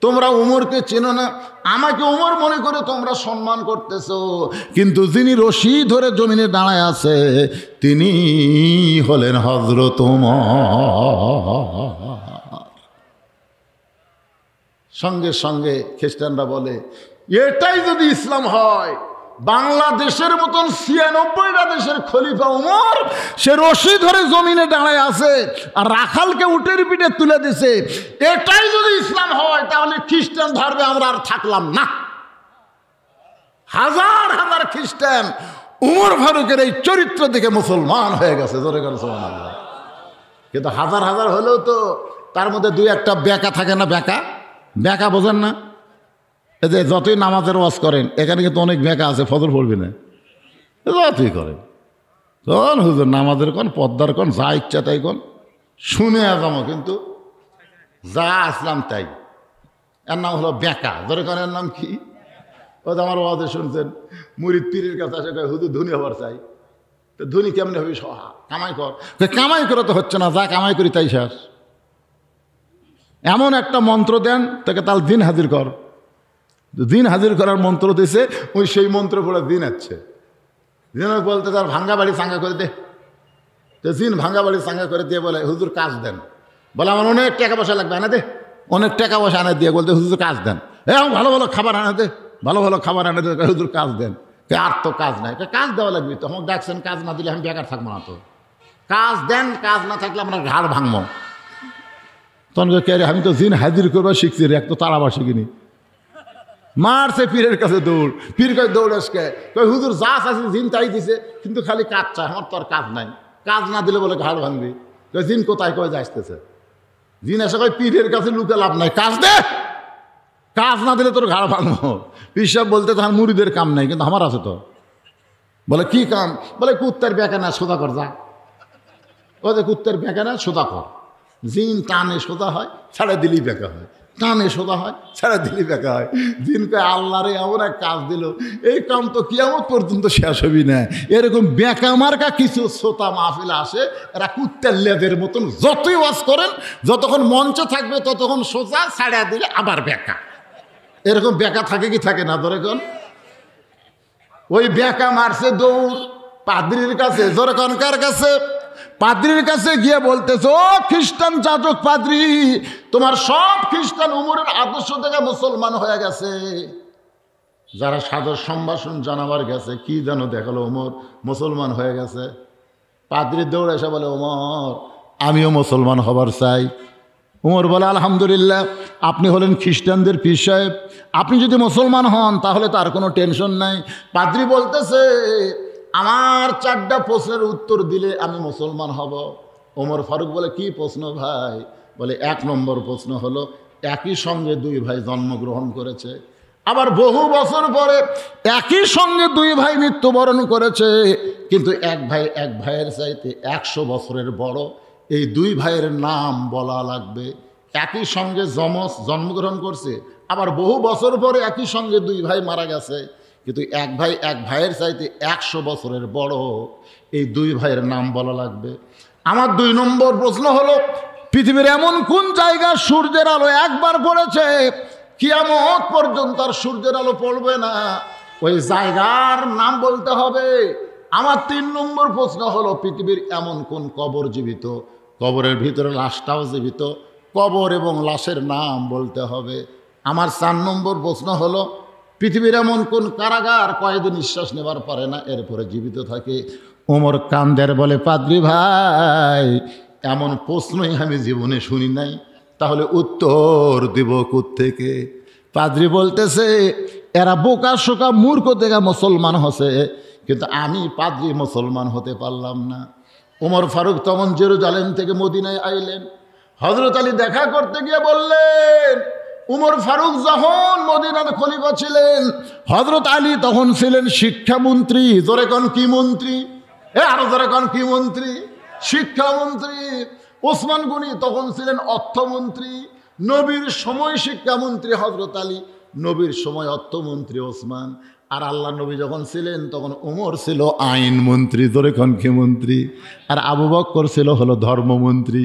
তোমরা উমরকে চেনো না, আমাকে উমর মনে করে তোমরা সম্মান করতেছো, কিন্তু যিনি রশি ধরে জমিনে দাঁড়ায় আছে তিনি হলেন হযরত ওমর। সঙ্গে সঙ্গে খ্রিস্টানরা বলে, এটাই যদি ইসলাম হয় বাংলাদেশের মতন ৯৬টা দেশের খলিফা উমর, সে রশি ধরে জমিনে দাঁড়ায় আছে আর রাখালকে উটের পিঠে তুলে দিছে। এটাই যদি ইসলাম হয় তাহলে খ্রিস্টান ধর্মে আমরা আর থাকলাম না। হাজার হাজার খ্রিস্টান উমর ফারুকের এই চরিত্র দেখে মুসলমান হয়ে গেছে, জোরে করে সুবহানাল্লাহ। কিন্তু হাজার হাজার হলেও তো তার মধ্যে দুই একটা বেকা থাকে না? বেকা বেকা বোঝেন না? এই যে যতই নামাজের ওয়াজ করেন, এখানে কিন্তু অনেক বেকা আছে, ফজর পড়বি না, যতই করেন কোন হুজুর নামাজের কোন পদ্মার কোন যা ইচ্ছা তাই কোন শুনে আজামো, কিন্তু যা আসলাম তাই। এর নাম হলো বেকা। ধরে কোন এর নাম কি? ও তো আমার ওয়াজে শুনছেন, মুরিদ পীরের কাছে আসে হুজুর ধনী হবার চাই। তো ধনী কেমনি হবি? কামাই কর। কামাই করে তো হচ্ছে না, যা কামাই করি তাই শেষ। এমন একটা মন্ত্র দেন তাকে, তার দিন হাজির কর। দিন হাজির করার মন্ত্র দিছে, ওই সেই মন্ত্র পড়ে দিন আছে। দিন বলতে তার ভাঙ্গা বাড়ি চাঙ্গা করে দে। তো দিন ভাঙ্গা বাড়ি চাঙ্গা করে দিয়ে বলে হুজুর কাজ দেন। বলে আমার অনেক টাকা পয়সা লাগবে, আনা দে। অনেক টাকা পয়সা আনা দিয়ে বলতে হুজুর কাজ দেন। ভালো ভালো খাবার আনা দে, ভালো ভালো খাবার আনা দে, হুজুর কাজ দেন। আর তো কাজ নাই, কাজ দেওয়া লাগবে তো। আমাকে ডাকছেন, কাজ না দিলে আমি বেকার থাকবো না। তো কাজ দেন, কাজ না থাকলে আমরা ঘাড় ভাঙবো। তখন কে রে, আমি তো জিন হাজির করবো শিখছি রে, এক তো তাড়াবার শিখিনি। মারছে পীরের কাছে দৌড়। পীর কয় দৌড় আসকে, কয় হুজুর যা আছে জিন তাই দিছে, কিন্তু খালি কাজ চায়, আমার তো আর কাজ নাই। কাজ না দিলে বলে ঘাড় ভাঙবি। কয় জিন কোথায়? কয় যে আসতেছে। জিন এসে কয় পীরের কাছে লুকে লাভ নাই, কাজ দে, কাজ না দিলে তোর ঘাড় ভাঙবো। পীর সাহেব বলতে তার মুড়িদের কাম নাই, কিন্তু আমার আছে তো। বলে কি কাম? বলে কুত্তার বেঁকা না, সোজা কর যা। ও যে কুত্তার বেঁকা না, সোজা কর। জিন টানে সোজা হয়, ছাড়া দিলেই বেঁকা হয়। টানে সোজা হয়, ছাড়া দিলেই বেঁকা হয়। জিন কয় আল্লাহরে এমন এক কাজ দিল, এই কাম তো কিয়ামত পর্যন্ত শেষ হবি না। এরকম বেঁকা মার্কা কিছু শ্রোতা মাহফিলে আসে, এরা কুত্তার লেজের মতন যতই ওয়াজ করেন, যতক্ষণ মঞ্চে থাকবে ততক্ষণ সোজা, ছাড়া দিলে আবার বেঁকা। এরকম বেঁকা থাকে কি থাকে না? ধরে কোন ওই বেঁকা মারছে দৌড় পাদ্রির কাছে। ধরে কোন কার কাছে? পাদ্রির কাছে গিয়ে বলতেছে, ও খ্রিস্টান যাজক পাদ্রি, তোমার সব খ্রিস্টান উমরের আদর্শ থেকে মুসলমান হয়ে গেছে। যারা সাদর সম্ভাষণ জানাবার গেছে, কি যেন দেখালো, উমর মুসলমান হয়ে গেছে। পাদ্রি দৌড়ে এসে বলে, ওমর আমিও মুসলমান হবার চাই। উমর বলে, আলহামদুলিল্লাহ, আপনি হলেন খ্রিস্টানদের পীর সাহেব, আপনি যদি মুসলমান হন তাহলে তার কোনো টেনশন নাই। পাদ্রি বলতেছে, আমার 4টা প্রশ্নের উত্তর দিলে আমি মুসলমান হব। ওমর ফারুক বলে, কি প্রশ্ন ভাই? বলে 1 নম্বর প্রশ্ন হলো, একই সঙ্গে 2 ভাই জন্মগ্রহণ করেছে, আবার বহু বছর পরে একই সঙ্গে 2 ভাই মৃত্যুবরণ করেছে, কিন্তু এক ভাইয়ের চাইতে 100 বছরের বড়। এই 2 ভাইয়ের নাম বলা লাগবে। একই সঙ্গে জন্মগ্রহণ করছে, আবার বহু বছর পরে একই সঙ্গে 2 ভাই মারা গেছে, কিন্তু এক ভাইয়ের চাইতে 100 বছরের বড়। এই 2 ভাইয়ের নাম বলা লাগবে। আমার 2 নম্বর প্রশ্ন হলো, পৃথিবীর এমন কোন জায়গা সূর্যের আলো একবার পড়েছে, কিয়ামত পর্যন্ত আর সূর্যের আলো পড়বে না, ওই জায়গার নাম বলতে হবে। আমার 3 নম্বর প্রশ্ন হলো, পৃথিবীর এমন কোন কবর জীবিত, কবরের ভিতরে লাশটাও জীবিত, কবর এবং লাশের নাম বলতে হবে। আমার 4 নম্বর প্রশ্ন হলো, পৃথিবীর এমন কোন কারাগার কয়েদি নিঃশ্বাস নেবার পারে না, এরপরে জীবিত থাকে। ওমর কান্দের বলে, পাদ্রী ভাই, এমন প্রশ্নই আমি জীবনে শুনি নাই, তাহলে উত্তর দিব কোত্থেকে? পাদ্রী বলতেছে, এরা বোকা শোকা মূর্খ থেকে মুসলমান হসে, কিন্তু আমি পাদ্রী মুসলমান হতে পারলাম না। ওমর ফারুক তখন জেরুজালেম থেকে মদিনায় আইলেন। হযরত আলী দেখা করতে গিয়ে বললেন, উমর ফারুক যখন মদিনার খলিফা ছিলেন, হযরত আলী তখন ছিলেন শিক্ষামন্ত্রী। জোরে কোন কি মন্ত্রী? আরো জোরে কোন কি মন্ত্রী? শিক্ষামন্ত্রী। ওসমান গনি তখন ছিলেন অর্থমন্ত্রী। নবীর সময় শিক্ষামন্ত্রী হযরত আলী, নবীর সময় অর্থমন্ত্রী ওসমান। আর আল্লাহ নবী যখন ছিলেন তখন উমর ছিল আইনমন্ত্রী। জোরে কোন কি মন্ত্রী? আর আবু বকর ছিল হলো ধর্মমন্ত্রী।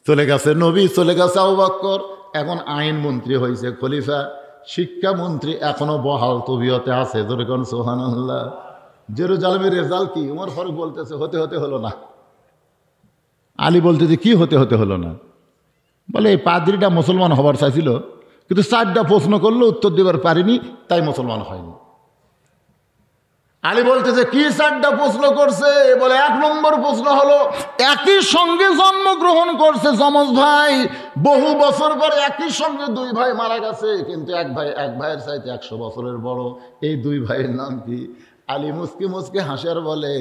চলে গেছে নবী, চলে গেছে আবু বকর, এখন আইনমন্ত্রী হয়েছে খলিফা। শিক্ষামন্ত্রী এখনো বহাল তবিয়তে আছে। জোরে কোন সুবহানাল্লাহ। জেরুজালেমের রেজাল্ট কি? উমর ফারুক বলতেছে, হতে হতে হলো না। আলী বলতেছে, কি হতে হতে হলো না? বলে, এই পাদ্রীটা মুসলমান হবার চাইছিল, কিন্তু 4টা প্রশ্ন করলো, উত্তর দেবার পারিনি, তাই মুসলমান হয়নি। আলী বলতেছে কি 4টা প্রশ্ন করছে? বলে 1 নম্বর প্রশ্ন হলো একই সঙ্গে জন্মগ্রহণ করছে যমজ ভাই, বহু বছর পরে একই সঙ্গে 2 ভাই মারা গেছে, কিন্তু এক ভাইয়ের চাইতে 100 বছরের বড়। এই 2 ভাইয়ের নাম কি? আলী মুস্কি মুস্কি হাসিয়ার বলে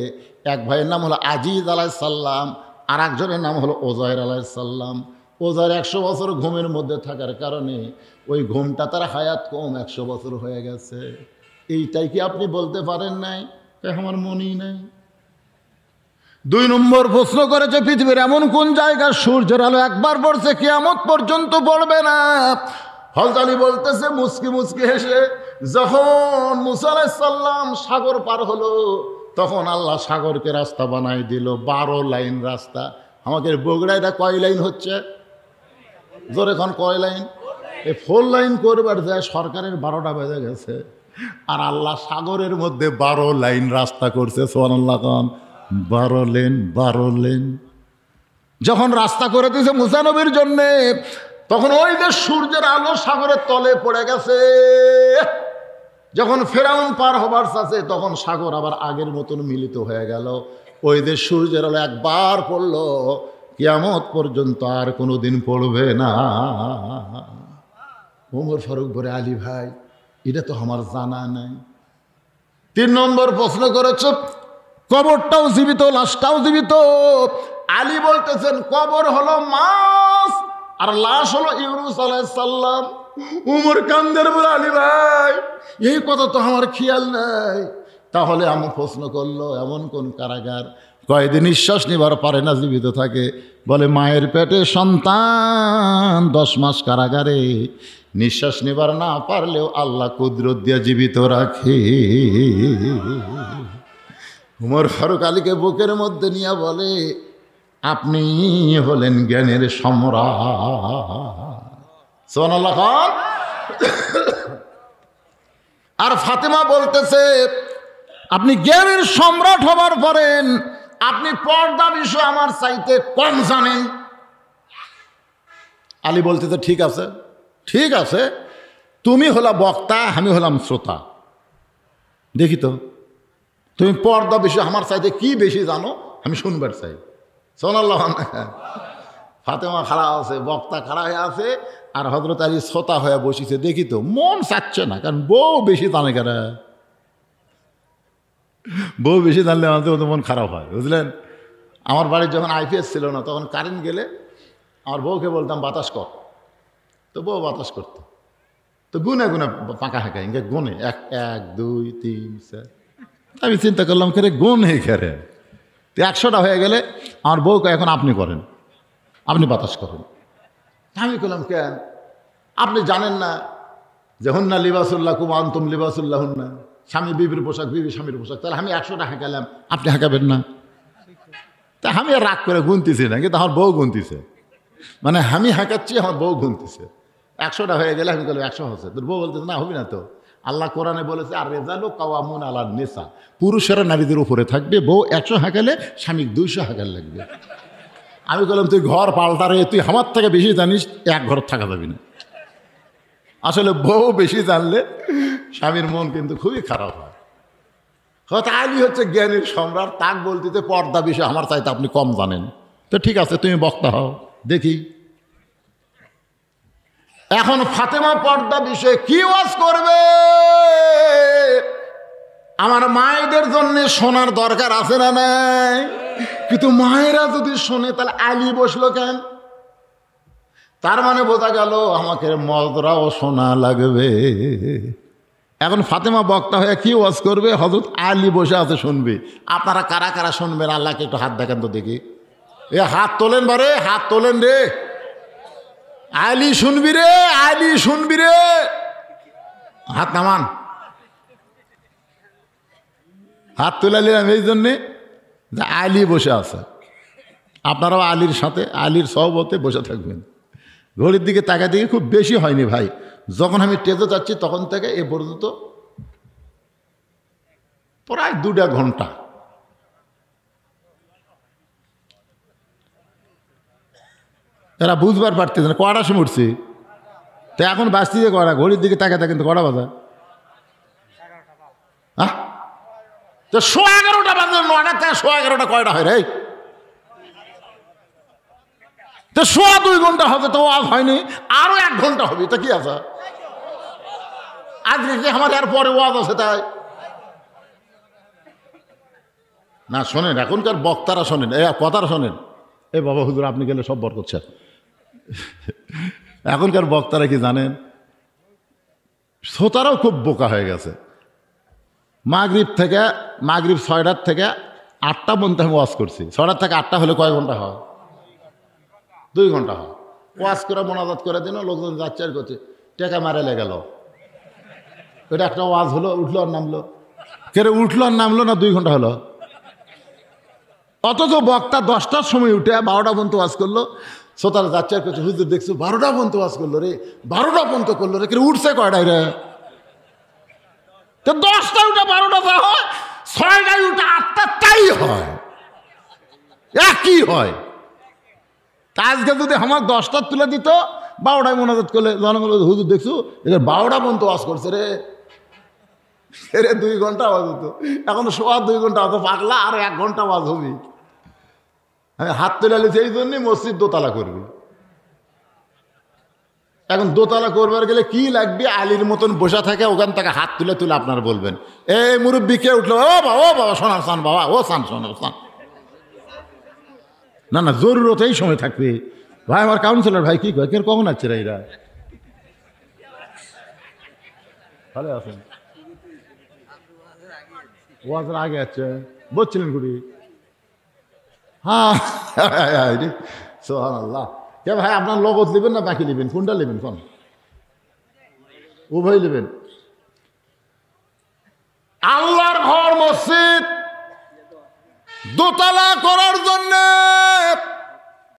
এক ভাইয়ের নাম হলো আজিজ আলাইহিস সালাম, আর একজনের নাম হলো ওজায়ের আলাইহিস সালাম। ওজায়ের 100 বছর ঘুমের মধ্যে থাকার কারণে ওই ঘুমটা তার হায়াত কম 100 বছর হয়ে গেছে। এইটাই কি আপনি বলতে পারেন নাই? আমার মনেই নাই। 2 নম্বর প্রশ্ন করেছে পৃথিবীর এমন কোন জায়গায় সূর্যের আলো একবার পড়ছে কিয়ামত পর্যন্ত পড়বে না? হযরত আলী বলতেছে মুস্কি মুস্কি হেসে, যখন মুসা আলাইহিস সালাম সাগর পার হলো তখন আল্লাহ সাগরকে রাস্তা বানাই দিল, 12 লাইন রাস্তা। আমাদের বগুড়ায় এটা কয় লাইন হচ্ছে? জোরে এখন কয় লাইন? এই 4 লাইন করবার যায় সরকারের 12টা বেজে গেছে, আর আল্লাহ সাগরের মধ্যে 12 লাইন রাস্তা করছে। সুবহানাল্লাহ। 12 লেন যখন রাস্তা করে দিয়েছে মুসা নবীর জন্যে, তখন ওই যে সূর্যের আলো সাগরের তলে পড়ে গেছে। যখন ফেরাউন পার হবার চাচ্ছে তখন সাগর আবার আগের মতন মিলিত হয়ে গেল। ওই যে সূর্যের আলো একবার পড়লো, কিয়ামত পর্যন্ত আর কোনোদিন পড়বে না। ওমর ফারুক বলে আলী ভাই এটা তো আমার জানা নাই। 3 নম্বর প্রশ্ন করেছ কবরটাও জীবিত লাশটাও জীবিত। আলী বলতেছেন কবর হলো মাছ আর লাশ হলো ইউনূস আলাইহিস সালাম। উমর কান্দের বলে আলী ভাই এই কথা তো আমার খেয়াল নাই। তাহলে আমি প্রশ্ন করলো এমন কোন কারাগার কয়েকদিন নিঃশ্বাস নিবার পারে না জীবিত থাকে? বলে মায়ের পেটে সন্তান 10 মাস কারাগারে, নিঃশ্বাস নেবার না পারলেও আল্লাহ কুদরত দিয়ে জীবিত রাখে। উমর ফারুক আলীকে বুকের মধ্যে নিয়ে বলে আপনি হলেন জ্ঞানের সম্রাট। সুবহানাল্লাহ। আর ফাতেমা বলতেছে আপনি জ্ঞানের সম্রাট হবার পরেন, আপনি পর্দা বিষয় আমার চাইতে কম জানেন। আলী বলতেছে ঠিক আছে ঠিক আছে, তুমি হলা বক্তা আমি হলাম শ্রোতা, দেখি তো তুমি পর্দা বিষয় আমার চাইতে কি বেশি জানো আমি শুনবার চাই। সুবহানাল্লাহ। ফাতেমা খাড়া আছে, বক্তা খাড়া হয়ে আছে, আর হযরত আলী শ্রোতা হয়ে বসেছে। দেখি তো মন চাচ্ছে না, কারণ বউ বেশি জানে কেন, বউ বেশি জানলে আমাদের ওদের মন খারাপ হয়, বুঝলেন। আমার বাড়ির যখন আইপিএস ছিল না তখন কারেন্ট গেলে আমার বউকে বলতাম বাতাস কর, তো বউ বাতাস করতো, তো গুনে গুনে পাকা হাঁকা ইঙ্গে গুনে 1 1 2 3 4। আমি চিন্তা করলাম খেরে গুনে খেরে 100টা হয়ে গেলে আমার বউকে এখন আপনি করেন, আপনি বাতাস করেন। আমি বললাম কেন আপনি জানেন না যে হুন্না লিবাসুল্লাহ কুম আনতুম লিবাসুল্লাহ হুন্না, স্বামী বিবির পোশাক বিবি স্বামীর পোশাক, তাহলে আমি 100টা হাঁকালাম আপনি হাঁকাবেন না? তা আমি আর রাগ করে গুনতেছি না, কিন্তু আমার বউ গুনতেছে, মানে আমি হাঁকাচ্ছি আমার বউ গুনতেছে। 100টা হয়ে গেলে আমি বললাম 100 হচ্ছে, তোর বউ বলতেছে না হবে না তো। আল্লাহ কোরআনে বলেছে আর রেজালু কাওয়ামুন আলা নিসা, পুরুষেরা নারীদের উপরে থাকবে, বউ 100 হাঁকালে স্বামী 200 হাঁকাল লাগবে। আমি বললাম তুই ঘর পাল্টারে, তুই আমার থেকে বেশি জানিস, এক ঘর থাকা যাবি না। আসলে বউ বেশি জানলে স্বামীর মন কিন্তু খুবই খারাপ হয়। হয়তো আলী হচ্ছে জ্ঞানীর সম্রাট, তাক বলতে পর্দা বিষয় আমার চাইতে আপনি কম জানেন, তো ঠিক আছে তুমি বক্তা হও দেখি। এখন ফাতেমা পর্দা বিষয়ে কি ওয়াজ করবে? আমার মায়েদের জন্য শোনার দরকার আছে না নাই? কিন্তু মায়েরা যদি শোনে তাহলে আলী বসলো কেন? তার মানে বোঝা গেল আমাকে মদরাও শোনা লাগবে। এখন ফাতেমা বক্তা হয়ে কি ওয়াজ করবে? হযরত আলী বসে আছে শুনবে। আপনারা কারা কারা শুনবেন আল্লাহকে একটু হাত দেখেন তো দেখি। এ হাত তোলেন বারে, হাত তোলেন রে। আলী শুনবি রে, আলী শুনবি রে, হাত নামান। হাত তুলে নিলাম এই জন্যে যে আলী বসে আছে, আপনারাও আলীর সাথে আলীর সহবতে বসে থাকবেন। ঘড়ির দিকে তাকা দিকে খুব বেশি হয়নি ভাই, যখন আমি টেজে যাচ্ছি তখন থেকে এ পর্যন্ত প্রায় 2 ঘন্টা। এরা বুঝবার পারতেছে না কটা সময় উঠছি, তো এখন বাঁচতেছে কটা, ঘড়ির দিকে তাকা কিন্তু কটা বাজা? হ্যাঁ তো 11:15 বাজে, 9টা থেকে 11:15 কয়টা হয় রে? তো 2.25 ঘন্টা হবে, তো ওয়াজ হয়নি, আরো 1 ঘন্টা হবে, তা কি আছে? আজকে কি আমার এর পরে ওয়াজ আছে তাই না? শোনেন, এখনকার বক্তারা শোনেন, এই কথাটা শোনেন। এই বাবা হুজুর আপনি গেলে সব বরকত শেষ। এখনকার বক্তারা কি জানেন, শ্রোতারাও খুব বোকা হয়ে গেছে। মাগরিব 6টার থেকে 8টা পর্যন্ত আমি ওয়াজ করছি। 6টার থেকে 8টা হলে কয় ঘন্টা হয়? 2 ঘন্টা হয়। ওয়াজ করে মোনাজাত করে দিন, লোকজন যাচ্ছে আর করছে, টেকা মারে গেল। এটা একটা ওয়াজ হলো, উঠলো আর নামলো। কেরে উঠলো আর নামলো না, 2 ঘন্টা হলো। অথচ বক্তা 10টার সময় উঠে 12টা পর্যন্ত ওয়াজ করলো। শ্রোতারা যাচ্ছে আর করছে, হুজুর দেখছো 12টা পর্যন্ত ওয়াজ করলো রে, 12টা পর্যন্ত করলো রে। কেরে উঠছে কয়টায় রে? তো 10টায় উঠে 12টা যা হয়, 6টায় উঠে 8টা তাই হয়, একই হয়। আজকে যদি আমার 10টা তুলে দিত, 12টায় মোনাজাত করলে জনগণ হুজুর দেখছো 12টা পর্যন্ত ওয়াজ করছে রে, 2 ঘন্টা আওয়াজ হতো। এখন 2.25 ঘন্টা অত পাগলা, আর 1 ঘন্টা আওয়াজ হবে। আমি হাত তুলে নিয়েছি এই জন্যই, মসজিদ দোতলা করবি। এখন দোতলা করবার গেলে কি লাগবে? আলীর মতন বসে থাকে, ওখান থেকে হাত তুলে তুলে আপনারা বলবেন, এই মুরব্বী কে উঠলো, ও বাবা শোনার চান বাবা, ও চান শোনার চান। না না, জরুরত এই সময় থাকবে। ভাই আমার কাউন্সিলর ভাই কি কয়, কখন আছে রে এরা? ভালো আছেন? ওয়াজের আগে আছে বলছিলেন গুড়ি। হ্যাঁ সুবহানাল্লাহ। কে ভাই আপনার লগত নেবেন না বাকি নেবেন, কোনটা নেবেন? কোন উভয় নেবেন? আল্লাহর ঘর মসজিদ দোতলা করার জন্য